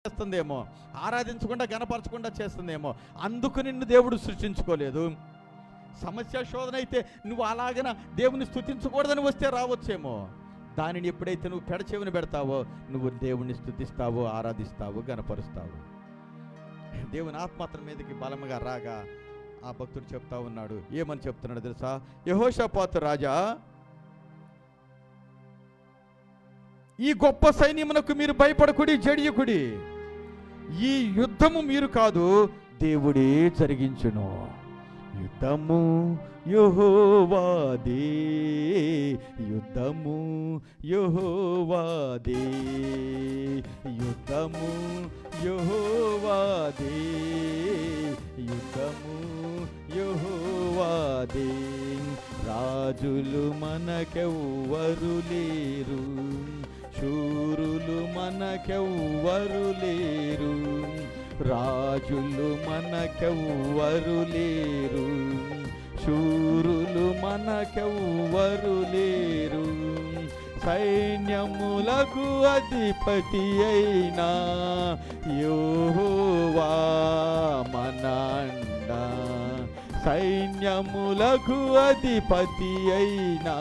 చేస్తుందేమో, ఆరాధించకుండా గణపరచకుండా చేస్తుందేమో, అందుకు నిన్ను దేవుడు సృష్టించుకోలేదు. సమస్య శోధన అయితే నువ్వు అలాగన దేవుని స్తుతించకూడదని వస్తే రావచ్చేమో. దానిని ఎప్పుడైతే నువ్వు పెడచెవిని పెడతావో, నువ్వు దేవుణ్ణి స్తుతిస్తావు, ఆరాధిస్తావు, గణపరుస్తావు. దేవుని ఆత్మాత్మ మీదకి బలముగా రాగా ఆ భక్తుడు చెప్తా ఉన్నాడు. ఏమని చెప్తున్నాడు తెలుసా? యెహోషాపాతు రాజా, ఈ గొప్ప సైన్యమునకు మీరు భయపడకుడి, జడియకుడి. ఈ యుద్ధము మీరు కాదు, దేవుడే జరిగించును. యుద్ధము యెహోవాదే, యుద్ధము యెహోవాదే, యుద్ధము యెహోవాదే, యుద్ధము యెహోవాదే. రాజులు మనకెవ్వరు లేరు, శూరులు మనకెవ్వరు లేరు. రాజులు మనకెవ్వరు లేరు, శూరులు మనకెవ్వరు లేరు. సైన్యములకు అధిపతి అయినా యెహోవా మన అండ. సైన్యములకు అధిపతి అయినా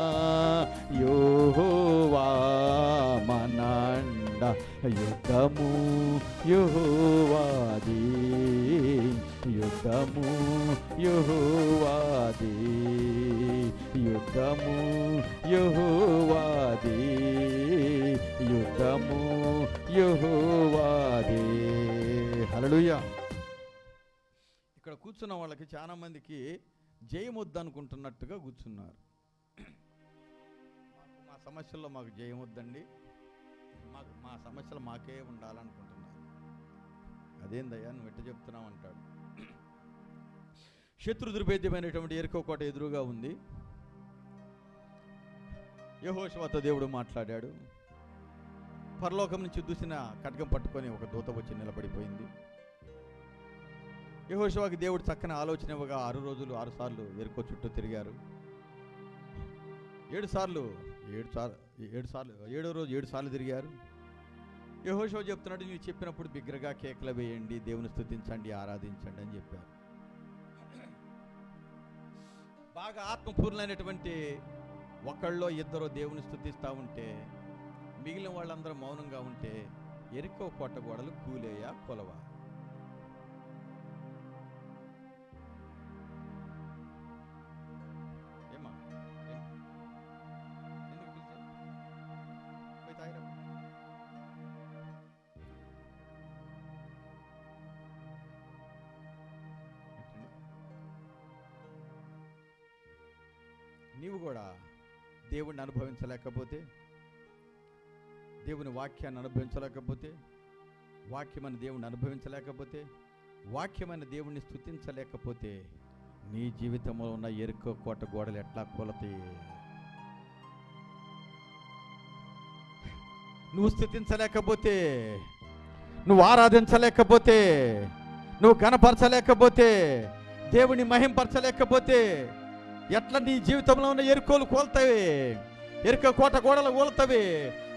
యెహోవా మన అండ. యుద్ధము యెహోవాదే, యుద్ధము యుద్ధము యెహోవాది, యుద్ధము యెహోవాది, యుద్ధము యెహోవాది. హల్లెలూయా. ఇక్కడ కూర్చున్న వాళ్ళకి చాలా మందికి జయం వద్దనుకుంటున్నట్టుగా కూర్చున్నారు. మా సమస్యల్లో మాకు జయం వద్దండి, మా సమస్యలు మాకే ఉండాలనుకుంటున్నారు. అదేందయ్యా నువ్వు ఎట్ట చెప్తున్నావు అంటాడు. శత్రు దుర్భేద్యమైనటువంటి యెరికో కోట ఎదురుగా ఉంది. యెహోషువతో దేవుడు మాట్లాడాడు. పరలోకం నుంచి దూసిన ఖడ్గం పట్టుకొని ఒక దూత వచ్చి నిలబడిపోయింది. యెహోషువకి దేవుడు చక్కని ఆలోచన ఇవ్వగా 6 రోజులు 6 సార్లు యెరికో చుట్టూ తిరిగారు. 7 సార్లు 7వ రోజు 7 సార్లు తిరిగారు. యెహోషువ చెప్తున్నాడు, నీవు చెప్పినప్పుడు బిగ్గరగా కేకలు వేయండి, దేవుని స్తుతించండి, ఆరాధించండి అని చెప్పారు. బాగా ఆత్మపూర్ణమైనటువంటి ఒకళ్ళో ఇద్దరు దేవుని స్తుతిస్తూ ఉంటే మిగిలిన వాళ్ళందరూ మౌనంగా ఉంటే యెరికో కోట గోడలు కూలేయా కొలవా? ఏమా ఎందుకు పిలిచారు? పోయి తాగిరా. నీవు కూడా దేవుణ్ణి అనుభవించలేకపోతే, దేవుని వాక్యాన్ని అనుభవించలేకపోతే, వాక్యమైన దేవుణ్ణి అనుభవించలేకపోతే, వాక్యమైన దేవుణ్ణి స్తుతించలేకపోతే నీ జీవితంలో ఉన్న యెరికో కోట గోడలు ఎట్లా కూలతాయి? నువ్వు స్తుతించలేకపోతే, నువ్వు ఆరాధించలేకపోతే, నువ్వు కనపరచలేకపోతే, దేవుని మహింపరచలేకపోతే ఎట్లా నీ జీవితంలో ఉన్న యెరికోలు కూల్తాయి? యెరికో కోట గోడలు కూలతావి.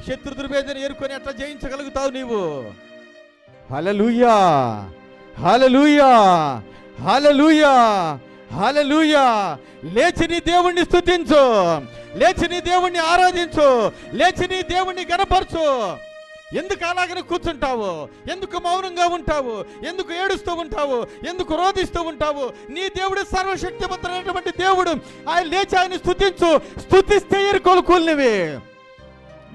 శత్రు దుర్భేదన ఎరుకొని ఎట్లా జయించగలుగుతావు నీవు? హల్లెలూయా, హల్లెలూయా, హల్లెలూయా, హల్లెలూయా. లేచి నీ దేవుణ్ణి స్తుతించు, లేచి నీ దేవుణ్ణి ఆరాధించు, లేచి నీ దేవుణ్ణి గణపరచు. ఎందుకు అలాగనే కూర్చుంటావు? ఎందుకు మౌనంగా ఉంటావు? ఎందుకు ఏడుస్తూ ఉంటావు? ఎందుకు రోధిస్తూ ఉంటావు? నీ దేవుడు సర్వశక్తివంతుడైనటువంటి దేవుడు. ఆయన లేచి ఆయన స్తుతించు. స్తుతిస్తే యెరికోలు కూలినవి.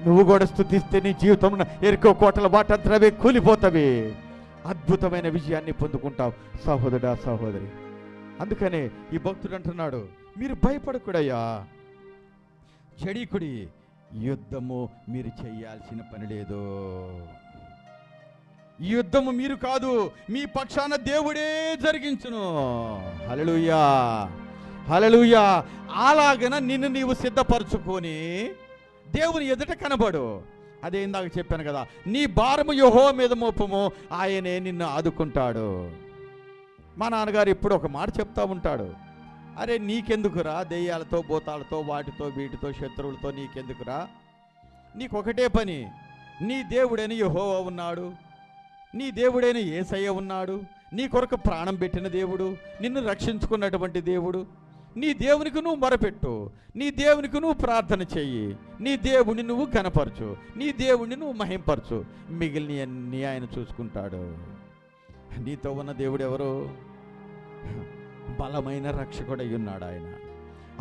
నువ్వు కూడా స్తుతిస్తే నీ జీవితంలో యెరికో కోటల వాటంతరవే కూలిపోతావి. అద్భుతమైన విజయాన్ని పొందుకుంటావు సహోదరుడా, సహోదరి. అందుకనే ఈ భక్తుడు అంటున్నాడు, మీరు భయపడకూడయ్యా, జడీకుడి, యుద్ధము మీరు చేయాల్సిన పని లేదు. ఈ యుద్ధము మీరు కాదు, మీ పక్షాన దేవుడే జరిగించును. హల్లెలూయా, హల్లెలూయా. అలాగన నిన్ను నీవు సిద్ధపరచుకొని దేవుని ఎదుట కనబడు. అదే ఇందాక చెప్పాను కదా, నీ భారము యెహోవా మీద మోపము, ఆయనే నిన్ను ఆదుకుంటాడు. మా నాన్నగారు ఇప్పుడు ఒక మాట చెప్తా ఉంటాడు, అరే నీకెందుకురా దెయ్యాలతో, భూతాలతో, వాటితో, వీటితో, శత్రువులతో నీకెందుకురా? నీకొకటే పని, నీ దేవుడైన యెహోవా ఉన్నాడు, నీ దేవుడైన యేసయ్య ఉన్నాడు, నీ కొరకు ప్రాణం పెట్టిన దేవుడు, నిన్ను రక్షించుకున్నటువంటి దేవుడు. నీ దేవునికి నువ్వు మొరపెట్టు, నీ దేవునికి నువ్వు ప్రార్థన చెయ్యి, నీ దేవుని నువ్వు కనపరచు, నీ దేవుని నువ్వు మహింపరచు, మిగిలినవన్నీ ఆయన చూసుకుంటాడు. నీతో ఉన్న దేవుడు ఎవరు? బలమైన రక్షకుడై ఉన్నాడు ఆయన.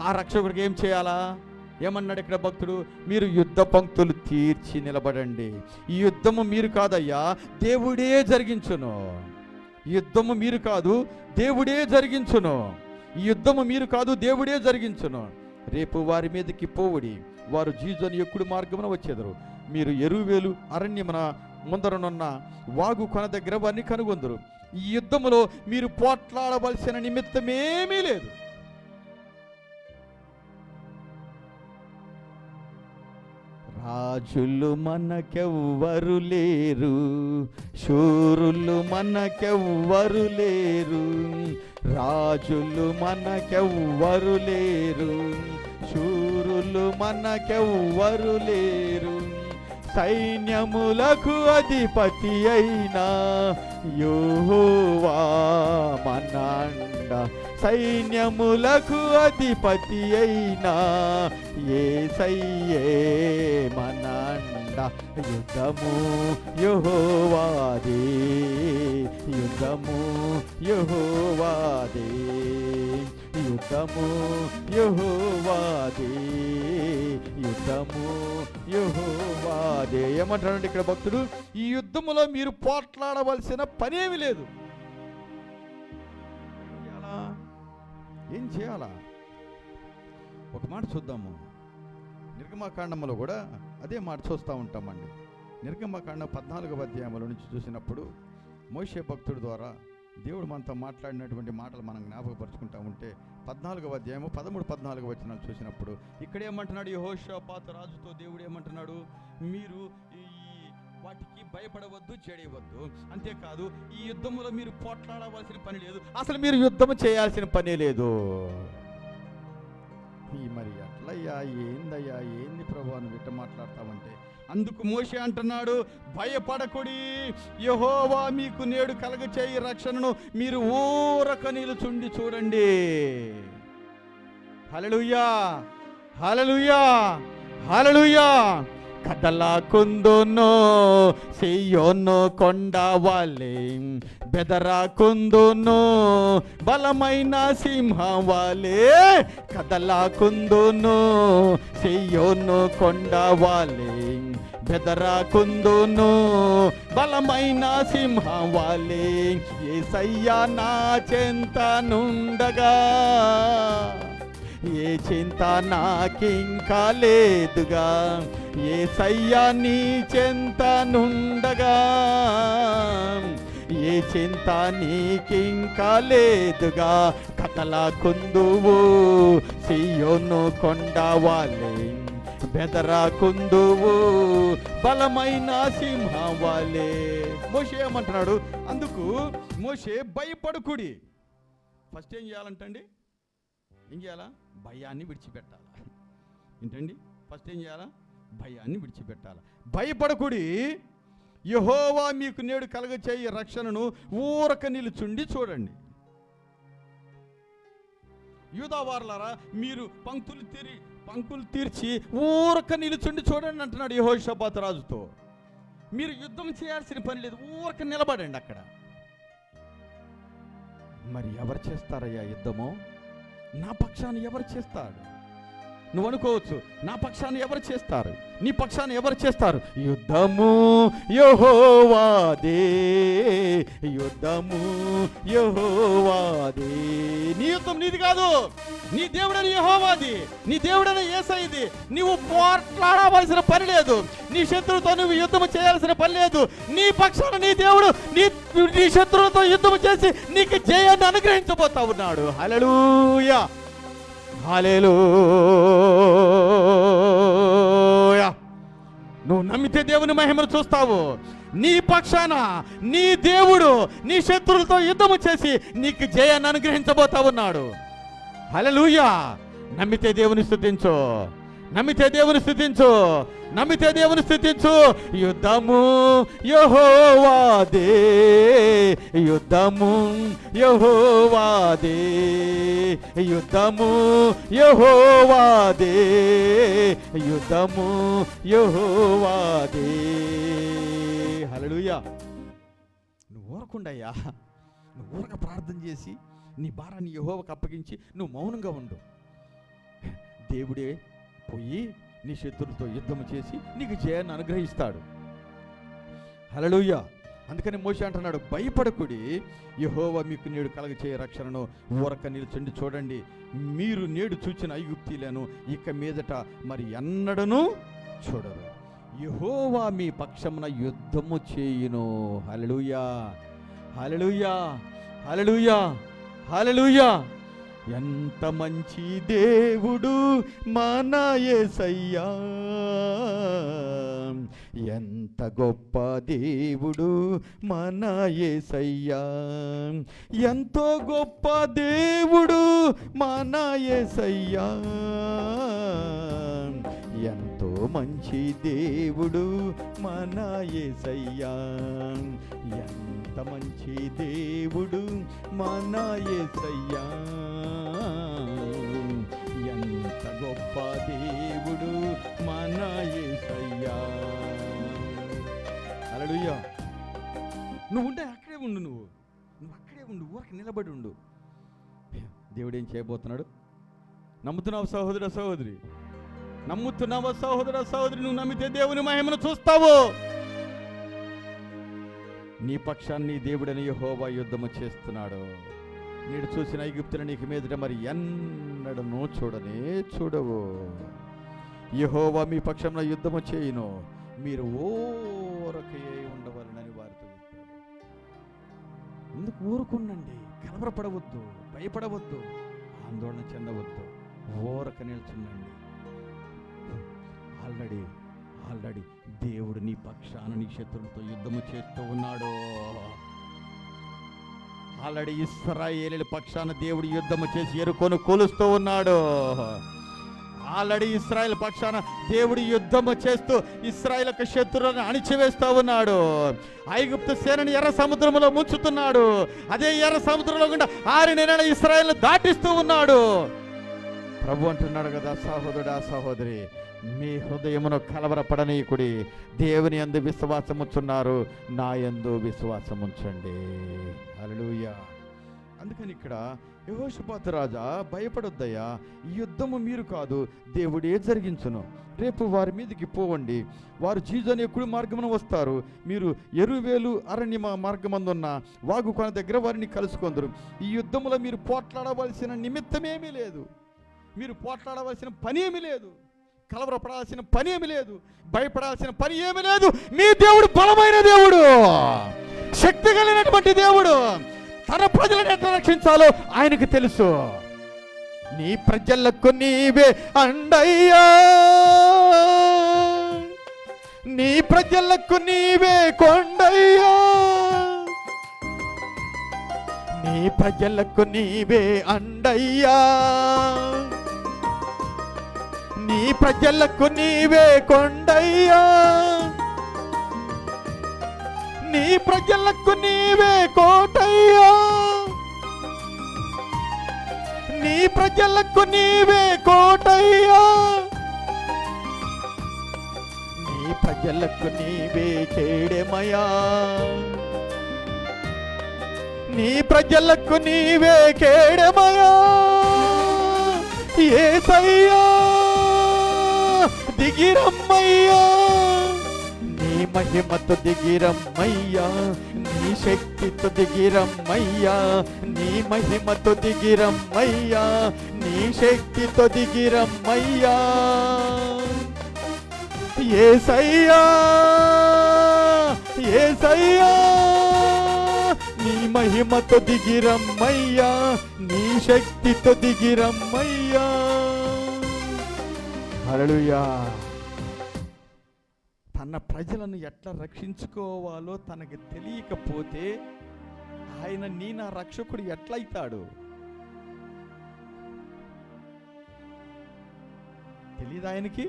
ఆ రక్షకుడికి ఏం చేయాలా? ఏమన్నాడు ఇక్కడ భక్తుడు? మీరు యుద్ధ పంక్తులు తీర్చి నిలబడండి. ఈ యుద్ధము మీరు కాదయ్యా, దేవుడే జరిగించును. యుద్ధము మీరు కాదు, దేవుడే జరిగించును. ఈ యుద్ధము మీరు కాదు, దేవుడే జరిగించును. రేపు వారి మీదకి పోవుడి, వారు జీజోని ఎక్కుడు మార్గమున వచ్చేదరు. మీరు ఎరువేలు అరణ్యమున ముందరనున్న వాగు కొన దగ్గర వారిని కనుగొందరు. ఈ యుద్ధములో మీరు పోట్లాడవలసిన నిమిత్తమేమీ లేదు. రాజులు మనకెవ్వరు లేరు, శూరులు మనకెవ్వరు లేరు. రాజులు మనకెవ్వరు లేరు, శూరులు మనకెవ్వరు లేరు. సైన్యములకు అధిపతి అయిన యెహోవా మనండ, సైన్యములకు అధిపతి అయిన యేసయ్యే మనండ. యుద్ధము యెహోవాదే, యుద్ధము యెహోవాదే, యుద్ధము యెహోవాదే, యుద్ధము యెహోవాదే. ఏమంటాడంటే ఇక్కడ భక్తుడు, ఈ యుద్ధములో మీరు పోట్లాడవలసిన పనేమి లేదు. ఏం చేయాలా? ఒక మాట చూద్దాము. నిర్గమకాండములో కూడా అదే మాట చూస్తూ ఉంటామండి. నిర్గమకాండం 14వ అధ్యాయంలో నుంచి చూసినప్పుడు మోషే భక్తుడి ద్వారా దేవుడు మనతో మాట్లాడినటువంటి మాటలు మనం జ్ఞాపకపరుచుకుంటా ఉంటే 14వ అధ్యాయము 13-14 వచనాలు చూసినప్పుడు ఇక్కడ ఏమంటున్నాడు, యెహోషాపాతు రాజుతో దేవుడు ఏమంటున్నాడు, మీరు ఈ వాటికి భయపడవద్దు, చెడవద్దు, అంతేకాదు ఈ యుద్ధంలో మీరు పోట్లాడవలసిన పని లేదు, అసలు మీరు యుద్ధం చేయాల్సిన పనే లేదు. మరి అట్లయ్యా, ఏందయ్యా, ఏంది ప్రభు నువ్వు ఇట్ట మాట్లాడతావంటే, అందుకు మోషే అంటున్నాడు, భయపడకుడి, యెహోవా మీకు నేడు కలగచేయి రక్షణను మీరు ఊరక నిలుచుండి చూడండి. హల్లెలూయా, హల్లెలూయా, హల్లెలూయా. కదలాకుందును సియోను కొండవాలే, బెదరాకుందును బలమైన సింహవాలే. కదలాకుందును సియోను కొండవాలే, బెదరాకుందును బలమైన సింహవాలే. యేసయ్యా నా చెంతనుండగా ఏ చింత నాకింకా లేదుగా, యేసయ్యా నీ చెంతనుండగా ఏ చింత నీకింకా లేదుగా. కదలాకుందువు సియోను కొండవాలే, బెదరాకుందువు బలమైన సింహవాలే. మోషే ఏమంటున్నాడు, అందుకు మోషే భయపడకుడి. ఫస్ట్ ఏం చేయాలంటండి, ఏం చేయాలా? భయాన్ని విడిచిపెట్టాలా. ఏంటండి? ఫస్ట్ ఏం చేయాలా? భయాన్ని విడిచిపెట్టాలా. భయపడకుడి, యెహోవా మీకు నేడు కలగచేయి రక్షణను ఊరక నిలుచుండి చూడండి. యూదావారులారా, మీరు పంక్తులు తీర్చి ఊరక నిలుచుండి చూడండి అంటున్నాడు యెహోషాపాతు రాజుతో. మీరు యుద్ధం చేయాల్సిన పని లేదు, ఊరక నిలబడండి అక్కడ. మరి ఎవరు చేస్తారయ్యా యుద్ధము? నా పక్షాన్ని ఎవరు చేస్తారు? నువ్వు అనుకోవచ్చు, నా పక్షాన్ని ఎవరు చేస్తారు, నీ పక్షాన్ని ఎవరు చేస్తారు? యుద్ధము యెహోవాదే, యుద్ధము యెహోవాదే. నీ యుద్ధం నీది కాదు, నీ దేవుడని యెహోవాది, నీ దేవుడని యేసయ్యది. నీవు పోట్లాడవలసిన పని లేదు, నీ శత్రువుతో నువ్వు యుద్ధం చేయాల్సిన పని లేదు. నీ పక్షాన నీ దేవుడు నీ శత్రువులతో యుద్ధం చేసి నీకు జయాన్ని అనుగ్రహించబోతా ఉన్నాడు. హల్లెలూయా, హల్లెలూయా. నువ్వు నమ్మితే దేవుని మహిమను చూస్తావు. నీ పక్షాన నీ దేవుడు నీ శత్రువులతో యుద్ధము చేసి నీకు జయాన్ని అనుగ్రహించబోతా ఉన్నాడు. హల్లెలూయా. నమ్మితే దేవుని స్తుతించు, నమ్మితే దేవుని స్తుతించు, నమ్మితే దేవుని స్తుతించు. యుద్ధము యెహోవాదే, యుద్ధము యెహోవాదే, యుద్ధము యెహోవాదే, యుద్ధము యెహోవాదే. హల్లెలూయా. నువ్వు ఊరకుండయ్యా, నువ్వు ఊరక ప్రార్థన చేసి నీ భారాన్ని యెహోవాకు అప్పగించి నువ్వు మౌనంగా ఉండు. దేవుడే పోయి నీ శత్రువులతో యుద్ధము చేసి నీకు జయాన్ని అనుగ్రహిస్తాడు. హల్లెలూయా. అందుకని మోషే అంటున్నాడు, భయపడకుడి, యెహోవా మీకు నేడు కలగచేయ రక్షణను ఊరక నిలుచుండి చూడండి. మీరు నేడు చూచిన ఐగుప్తీలను ఇక మీదట మరి ఎన్నడను చూడరు. యెహోవా మీ పక్షమున యుద్ధము చేయును. హల్లెలూయా, హల్లెలూయా, హల్లెలూయా, హల్లెలూయా. ఎంత మంచి దేవుడు మన యేసయ్యా, ఎంత గొప్ప దేవుడు మన యేసయ్యా, ఎంతో గొప్ప దేవుడు మన యేసయ్యా, ఎంతో మంచి దేవుడు మన యేసయ్యా, ఎంత మంచి దేవుడు మన యేసయ్యా, ఎంత గొప్ప దేవుడు మన యేసయ్యా. హల్లెలూయా. నువ్వు ఉంటే అక్కడే ఉండు, నువ్వు అక్కడే ఉండు, ఊరికి నిలబడి ఉండు. దేవుడు ఏం చేయబోతున్నాడు? నమ్ముతున్నావు సహోదర సహోదరి? నమ్ముతున్నావా సహోదర సహోదరి? నువ్వు నమ్మితే దేవుని మహిమను చూస్తావు. నీ పక్షాన్ని దేవుడని యెహోవా యుద్ధము చేస్తున్నాడు. నీడు చూసిన ఐగుప్తుని నీకు మీదట మరి ఎన్నడను చూడవు. యెహోవా మీ పక్షంలో యుద్ధము చేయును, మీరు ఊరకయే ఉండవాలని వారితో చెప్పాడు. ఎందుకు ఊరుకున్నండి? కలవరపడవద్దు, భయపడవద్దు, ఆందోళన చెందవద్దు, ఊరక నిల్చుండండి. ఆల్రెడీ దేవుడు నీ పక్షాన నీ శత్రువులతో యుద్ధము చేస్తూ ఉన్నాడు. ఆల్రెడీ ఇశ్రాయేలీయుల పక్షాన దేవుడు యుద్ధము చేసి యెరికోను కూలుస్తూ ఉన్నాడు. ఆల్రెడీ ఇశ్రాయేల్ పక్షాన దేవుడు యుద్ధము చేస్తూ ఇశ్రాయేల్ యొక్క శత్రువులను అణిచివేస్తూ ఉన్నాడు. ఐగుప్తు సేనని ఎర్ర సముద్రంలో ముంచుతున్నాడు. అదే ఎర్ర సముద్రంలో గుండా 6 నెలల ఇశ్రాయేల్ను దాటిస్తూ ఉన్నాడు. ప్రభు అంటున్నాడు కదా, సహోదరుడా సహోదరి, మీ హృదయమును కలవరపడనీయకుడి. దేవుని యందు విశ్వాసముంచున్నారు, నా యందు విశ్వాసముంచండి. హల్లెలూయా. అందుకని ఇక్కడ యెహోషాపాతు రాజా, భయపడొద్దయ్యా, ఈ యుద్ధము మీరు కాదు, దేవుడే జరిగించును. రేపు వారి మీదకి పోవండి, వారు జీజోనే కుడి మార్గమున వస్తారు. మీరు ఎరువేలు అరణ్య మార్గమందున్న వాగు కొన దగ్గర వారిని కలుసుకొందరు. ఈ యుద్ధములో మీరు పోట్లాడవలసిన నిమిత్తమేమీ లేదు, మీరు పోట్లాడవలసిన పని ఏమీ లేదు, కలవరపడాల్సిన పని ఏమీ లేదు, భయపడాల్సిన పని ఏమీ లేదు. మీ దేవుడు బలమైన దేవుడు, శక్తి కలిగినటువంటి దేవుడు. తన ప్రజలను ఎట్లా రక్షించాలో ఆయనకు తెలుసు. నీ ప్రజలకు నీవే అండయ్యా, నీ ప్రజలకు నీవే కొండయ్యా, నీ ప్రజలకు నీవే అండయ్యా, నీ ప్రజలకు నీవే కొండయ్యా, నీ ప్రజలకు నీవే కోటయ్యా, నీ ప్రజలకు నీవే కోటయ్యా, నీ ప్రజలకు నీవే కేడెమయా, నీ ప్రజలకు నీవే కేడెమయా. యేసయ్యా దిగిరమ్మయ్యా, నీ మహిమతో దిగిరమ్మయ్యా, నీ శక్తితో దిగిరమ్మయ్యా, నీ మహిమతో దిగిరమ్మయ్యా, నీ శక్తితో దిగిరమ్మయ్యా. యేసయ్యా యేసయ్యా, నీ మహిమతో దిగిరమ్మయ్యా, నీ శక్తితో దిగిరమ్మయ్యా. హల్లెలూయా. తన ప్రజలను ఎట్లా రక్షించుకోవాలో తనకి తెలియకపోతే ఆయన నా రక్షకుడు ఎట్లయితాడు? తెలీదా ఆయనకి?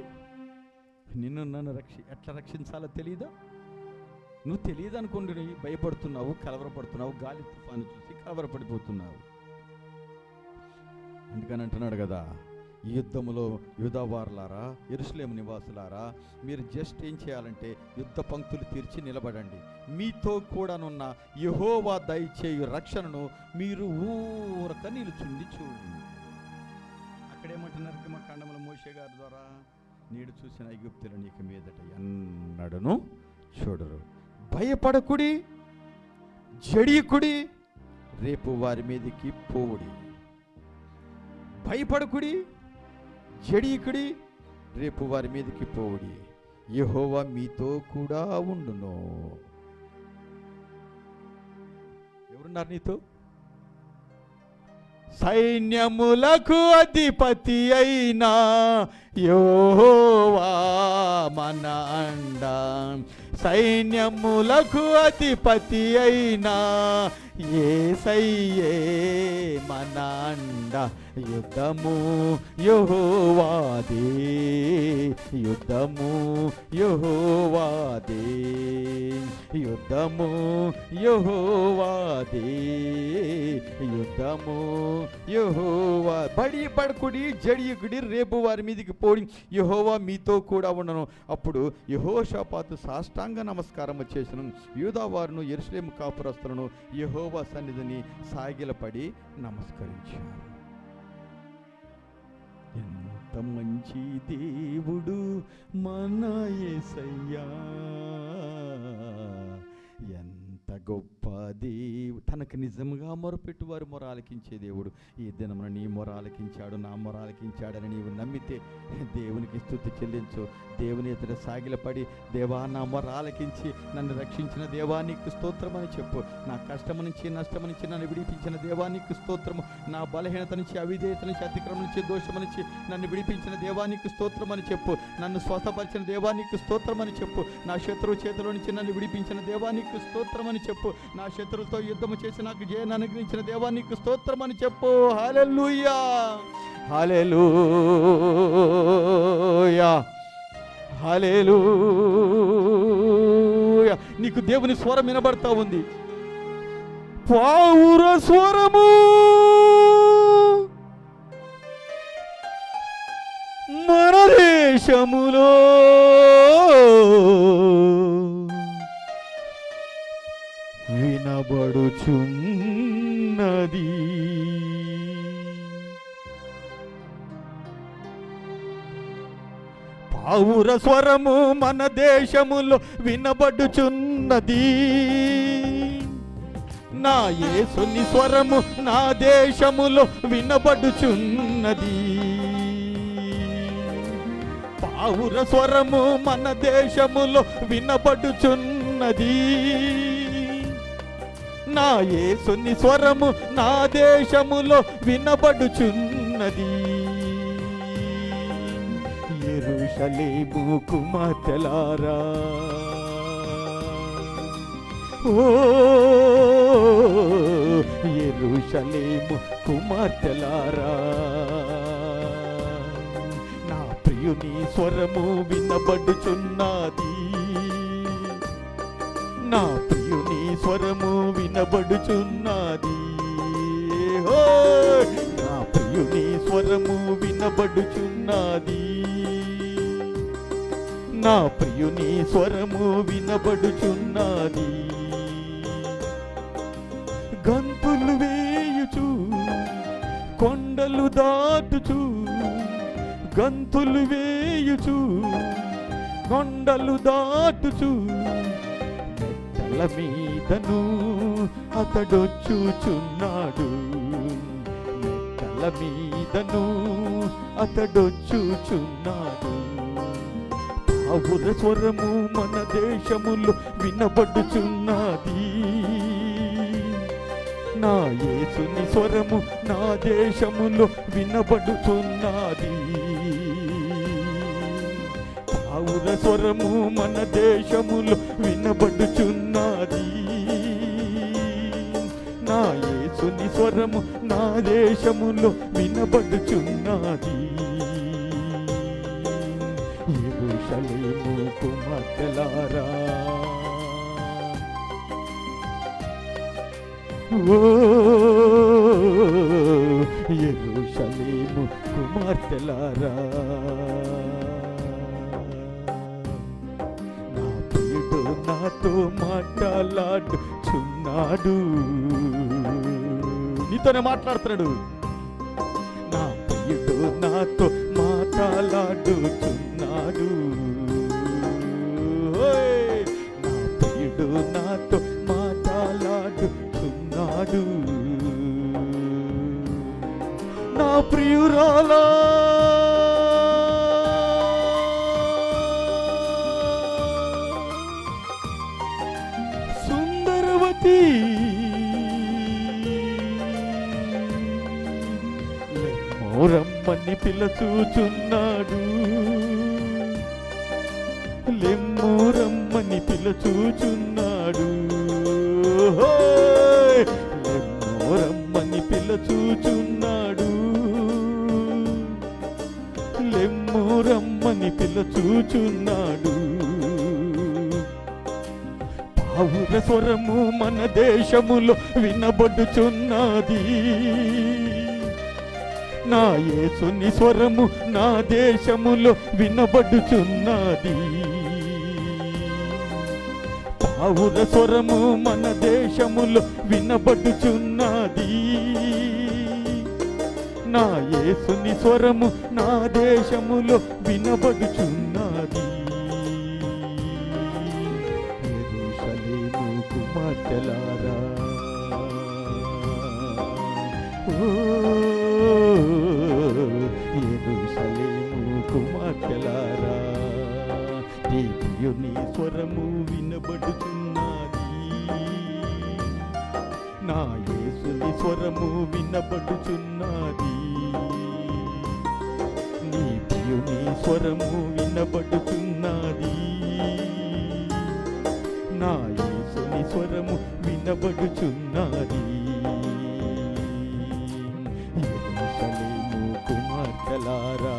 నన్ను ఎట్లా రక్షించాలో తెలీదా? నువ్వు తెలియదు అనుకోండి, భయపడుతున్నావు, కలవరపడుతున్నావు, గాలి తుఫాను చూసి కలవరపడిపోతున్నావు. అందుకని అంటున్నాడు కదా, ఈ యుద్ధములో యూదావారులారా, యెరూషలేము నివాసులారా, మీరు జస్ట్ ఏం చేయాలంటే యుద్ధ పంక్తులు తీర్చి నిలబడండి. మీతో కూడానున్న యెహోవా దయచేయు రక్షణను మీరు ఊరక నిలుచుండి చూడండి. అక్కడేమంటున్నారు నిర్గమకాండములో మోషే గారి ద్వారా, నేడు చూసిన ఐగుప్తులు నీకు మీదట ఎన్నడను చూడరు. భయపడకుడి, జడియకుడి, రేపు వారి మీదకి పోవుడి. భయపడకుడి, జడియకుడి, రేపు వారి మీదకి పోవుడి. యెహోవా మీతో కూడా ఉండును. ఎవరున్నారు నీతో? సైన్యములకు అధిపతి అయినా యెహోవా మన అండ, సైన్యములకు అధిపతి అయినా యేసయ్యే మన నాండ యుద్ధము యెహోవాదే, యుద్ధము యెహోవాదే, యుద్ధము యెహోవాదే, యుద్ధము యెహోవా. బడి పడకుడి జడియుకుడి, రేపు వారి మీదికి పోడి, యెహోవా మీతో కూడా ఉండను. అప్పుడు యెహోషాపాతు సాష్టాంగ నమస్కారము చేసెను. యూదా వారును యెరూషలేము కాపురస్తులను యెహోవా సన్నిధిని సాగిలపడి నమస్కరించారు. ఎంత మంచి దేవుడు మన యేసయ్యా, ఎంత గొప్ప దేవుడు. తనకు నిజంగా మొరపెట్టు వారు మొరాలకించే దేవుడు. ఈ దినమున నీ మొరాలకించాడు, నా మొరాలకించాడని నీవు నమ్మితే దేవునికి స్తుతి చెల్లించు. దేవుని ఎదుట సాగిలపడి, దేవా నా మొరాలకించి నన్ను రక్షించిన దేవానికి స్తోత్రం అని చెప్పు. నా కష్టము నుంచి నష్టము నుంచి నన్ను విడిపించిన దేవానికి స్తోత్రము. నా బలహీనత నుంచి, అవిధేయత నుంచి, అతిక్రమం నుంచి, దోషము నుంచి నన్ను విడిపించిన దేవానికి స్తోత్రం అని చెప్పు. నన్ను స్వస్థపరిచిన దేవానికి స్తోత్రం అని చెప్పు. నా శత్రువు చేతిలో నుంచి నన్ను విడిపించిన దేవానికి స్తోత్రం అని చెప్పు. నా శత్రువుతో యుద్ధము చేసి నాకు జయాన్ని అనుగ్రహించిన దేవానికి స్తోత్రం అని చెప్పు. హల్లెలూయా, హల్లెలూయా, హల్లెలూయా. నీకు దేవుని స్వరం వినబడతా ఉంది. పావుర స్వరము మన దేశములో వినబడుచున్నది. పావుర స్వరము మన దేశములో వినబడుచున్నది. నా యేసుని స్వరము నా దేశములో వినబడుచున్నది. పావుర స్వరము మన దేశములో వినబడుచున్నది. నా యేసుని స్వరము నా దేశములో వినబడుచున్నది. యెరూషలేము కుమార్తెలారా, ఓ యెరూషలేము కుమార్తెలారా, నా ప్రియుని స్వరము వినబడుచున్నది. నా ప్రియుని స్వరము వినబడుచున్నది. ఓ నా ప్రియుని స్వరము వినబడుచున్నది. నా ప్రియుని స్వరము వినబడుచున్నది. గంతులు వేయుచు కొండలు దాటుచు, గంతులు వేయుచు కొండలు దాటుచు, మెట్టల మీదను అతడొచ్చుచున్నాడు. మెట్టల మీదను అతడొచ్చుచున్నాడు. పావుర స్వరము మన దేశములో వినబడుచున్నది. నా యేసుని స్వరము నా దేశములో వినబడుచున్నది. పావుర స్వరము మన దేశములో వినబడుచున్నది. నా యేసుని స్వరము నా దేశములో వినబడుచున్నది. యెరూషలేము కుమార్తెలారా, ఓ యెరూషలేము కుమార్తెలారా, నా ప్రియుడు నాతో మాట్లాడుచున్నాడు. నీతోనే మాట్లాడుతున్నాడు. నా ప్రియుడు నాతో మాట్లాడుచున్నాడు. నా ప్రియుడు నాతో మాట్లాడుచున్నాడు. నా ప్రియురాలా, సుందరవతి, లెమ్మోరమ్మని పిలచూచున్నాడు. లెమ్మోరమ్మని పిలచూచున్నాడు. లెమ్మోరమ్మని పిల పిలచూచున్నాడు, లెమ్ము రమ్మని పిలచూచున్నాడు. పావుర స్వరము మన దేశములో వినబడుచున్నది, నా యేసుని స్వరము నా దేశములో వినబడుచున్నది. పావుర స్వరము మన దేశములో వినబడుచున్నది, నా యేసుని స్వరము నా దేశములో వినబడుచున్నది. యెరూషలేము కుమార్తెలారా, ఓ యెరూషలేము కుమార్తెలారా, దేవుని స్వరము వినబడుచున్నది, నా యేసుని స్వరము వినబడుచున్నది. నీ ప్రియుని స్వరము వినబడుచున్నది, నా యేసుని స్వరము వినబడుచున్నది. యెరూషలేము కుమార్తెలారా,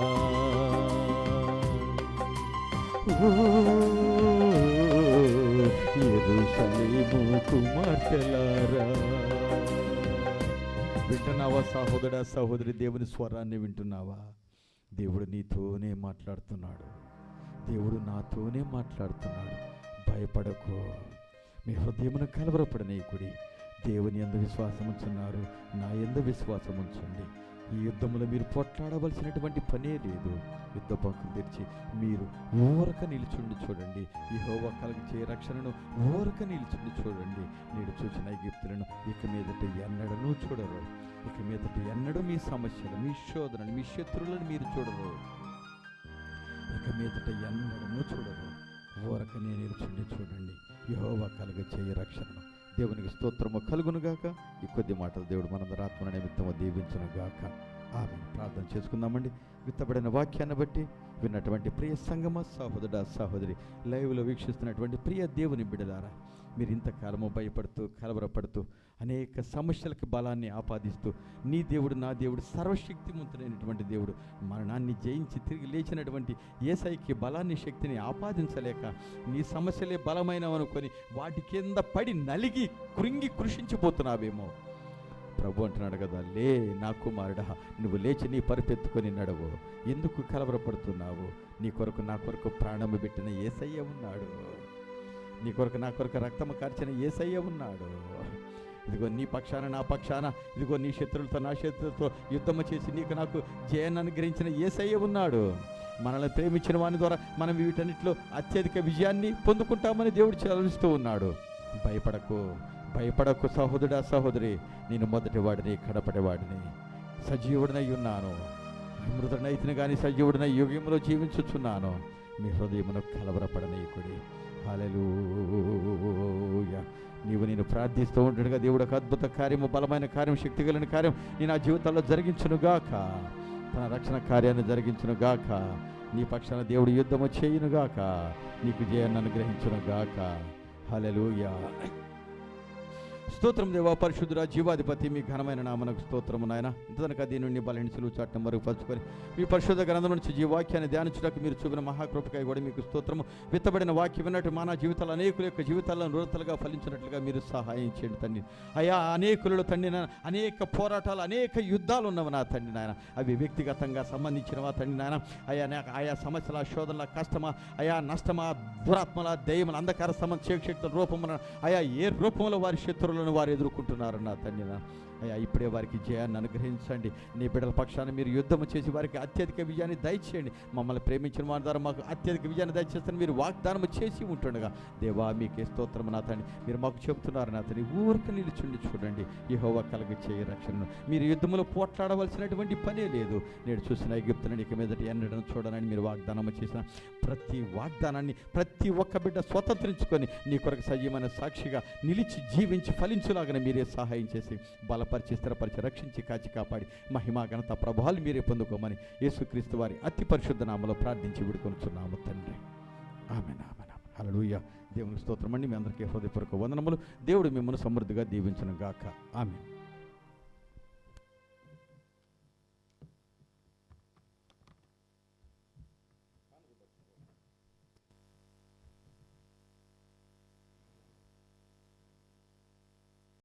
ఓ యెరూషలేము కుమార్తెలారా. వింటున్నావా సహోదరా, సహోదరి? దేవుని స్వరాన్ని వింటున్నావా? దేవుడు నీతోనే మాట్లాడుతున్నాడు, దేవుడు నాతోనే మాట్లాడుతున్నాడు. భయపడకు, మీ హృదయమును కలవరపడనీయకుడి. దేవుని యందు విశ్వాసం ఉంచున్నారు, నా యందు విశ్వాసం ఉంచండి. ఈ యుద్ధంలో మీరు పోట్లాడవలసినటువంటి పనే లేదు. యుద్ధ పంకులు తెరిచి మీరు ఊరక నిలుచుండి చూడండి. యెహోవా కలుగజేయ రక్షణను ఊరక నిలుచుండి చూడండి. నేడు చూసిన ఐగుప్తులను ఇక మీదట ఎన్నడూ చూడరు. ఇక మీదట ఎన్నడూ మీ సమస్యలు, మీ శోధనలు, మీ శత్రువులను మీరు చూడరు. ఇక మీదట ఎన్నడూ చూడరు. ఊరకనే నిలుచుండి చూడండి యెహోవా కలుగజేయ రక్షణను. దేవునికి స్తోత్రము కలుగునుగాక. ఈ కొద్ది మాటలు దేవుడు మనందరి ఆత్మ నిమిత్తము దీవించునుగాక. ఆమె ప్రార్థన చేసుకుందామండి. విత్తబడిన వాక్యాన్ని బట్టి విన్నటువంటి ప్రియ సంగమ సహోదరుడా, సహోదరి, లైవ్లో వీక్షిస్తున్నటువంటి ప్రియ దేవుని బిడ్డలారా, మీరు ఇంతకాలము భయపడుతూ కలవరపడుతూ అనేక సమస్యలకు బలాన్ని ఆపాదిస్తూ నీ దేవుడు నా దేవుడు సర్వశక్తిమంతుడైనటువంటి దేవుడు మరణాన్ని జయించి తిరిగి లేచినటువంటి యేసయ్యకి బలాన్ని శక్తిని ఆపాదించలేక నీ సమస్యలే బలమైనవనుకొని వాటి కింద పడి నలిగి కృంగి కృషించిపోతున్నావేమో. ప్రభు అంటున్నాడు కదా, లే నా కుమారుడా, నువ్వు లేచి నీ పరుపెత్తుకొని నడవు. ఎందుకు కలవరపడుతున్నావు? నీ కొరకు నా కొరకు ప్రాణము పెట్టిన యేసయ్య ఉన్నాడు. నీ కొరకు నా కొరకు రక్తము కార్చిన యేసయ్య ఉన్నాడు. ఇదిగో నీ పక్షాన నా పక్షాన, ఇదిగో నీ శత్రులతో నా శత్రులతో యుద్ధము చేసి నీకు నాకు జయాన్ని అనుగ్రహించిన యేసయ్య ఉన్నాడు. మనల్ని ప్రేమించిన వాని ద్వారా మనం వీటన్నిటిలో అత్యధిక విజయాన్ని పొందుకుంటామని దేవుడు చదివిస్తూ ఉన్నాడు. భయపడకు, భయపడకు సహోదరుడా, సహోదరి. నేను మొదటి వాడిని, కడపటి వాడిని, సజీవుడినై ఉన్నాను. మృతుడనైతిని కానీ సజీవుడినై యుగంలో జీవించుచున్నాను. మీ హృదయమును కలవరపడనీయకుడి. హల్లెలూయా. నేను ప్రార్థిస్తూ ఉంటుండగా దేవుడు ఒక అద్భుత కార్యము, బలమైన కార్యం, శక్తి కలిగిన కార్యం నీ నా జీవితంలో జరిగించునుగాక. తన రక్షణ కార్యాన్ని జరిగించునుగాక. నీ పక్షాన దేవుడు యుద్ధము చేయునుగాక. నీకు జయాన్ని అనుగ్రహించునుగాక. హల్లెలూయా. స్తోత్రం దేవా, పరిశుద్ధుడా, జీవాధిపతి, మీ ఘనమైన నామనకు స్తోత్రము నాయన. ఇంతదనక దీని నుండి బలహీనసులు చాటం వరకు పరుచుకొని మీ పరిశుద్ధ గ్రంథం నుంచి జీవాక్యాన్ని ధ్యానించుటకు మీరు చూపిన మహాకృపకై కూడా మీకు స్తోత్రము. విత్తబడిన వాక్యం విన్నట్టు మానవ జీవితాలు అనేకుల యొక్క జీవితాలను నూతలుగా ఫలించినట్లుగా మీరు సహాయం చేయండి తండ్రి. అయా అనేకులలో తండ్రి నాయన అనేక పోరాటాలు, అనేక యుద్ధాలు ఉన్నవి నా తండ్రి నాయన. అవి వ్యక్తిగతంగా సంబంధించినవా తండ్రి నాయన. ఆయా సమస్యల, శోధనల, కష్టమా, అయా నష్టమా, దురాత్మల, దయ్యముల, అంధకార సంబంధ శక్తుల రూపమున అయా ఏ రూపంలో వారి శత్రువులను వారు ఎదుర్కొంటున్నారు నా తండ్రి. అయ్యా ఇప్పుడే వారికి జయాన్ని అనుగ్రహించండి. నీ బిడ్డల పక్షాన మీరు యుద్ధము చేసి వారికి అత్యధిక విజయాన్ని దయచేయండి. మమ్మల్ని ప్రేమించిన వారి ద్వారా మాకు అత్యధిక విజయాన్ని దయచేస్తాను మీరు వాగ్దానం చేసి ఉంటుండగా దేవా మీకే స్తోత్రం నా తండ్రి. మీరు మాకు చెప్తున్నారు నా తండ్రి, ఊరికి నిలుచుండి చూడండి. యెహోవా కలుగజేయ రక్షణను. మీరు యుద్ధంలో పోట్లాడవలసినటువంటి పనే లేదు. నేను చూసిన ఐగుప్తులను ఇక మీదట ఎన్నడూ చూడనని మీరు వాగ్దానం చేసిన ప్రతి వాగ్దానాన్ని ప్రతి ఒక్క బిడ్డ స్వతంత్రించుకొని నీ కొరకు సజీవమైన సాక్షిగా నిలిచి జీవించి ఫలించులాగానే మీరే సహాయం చేసి బలపరిచి, స్థిరపరిచి, రక్షించి, కాచి, కాపాడి మహిమా ఘనత ప్రభావాలు మీరే పొందుకోమని యేసుక్రీస్తు వారి అతి పరిశుద్ధ నామములో ప్రార్థించి విడుకొనుచున్నాము తండ్రి. ఆమేన్, ఆమేన్. హల్లెలూయా. దేవునికి స్తోత్రం అండి. మీ అందరికీ హృదయపూర్వక వందనములు. దేవుడు మిమ్మల్ని సమృద్ధిగా దీవించును గాక. ఆమేన్.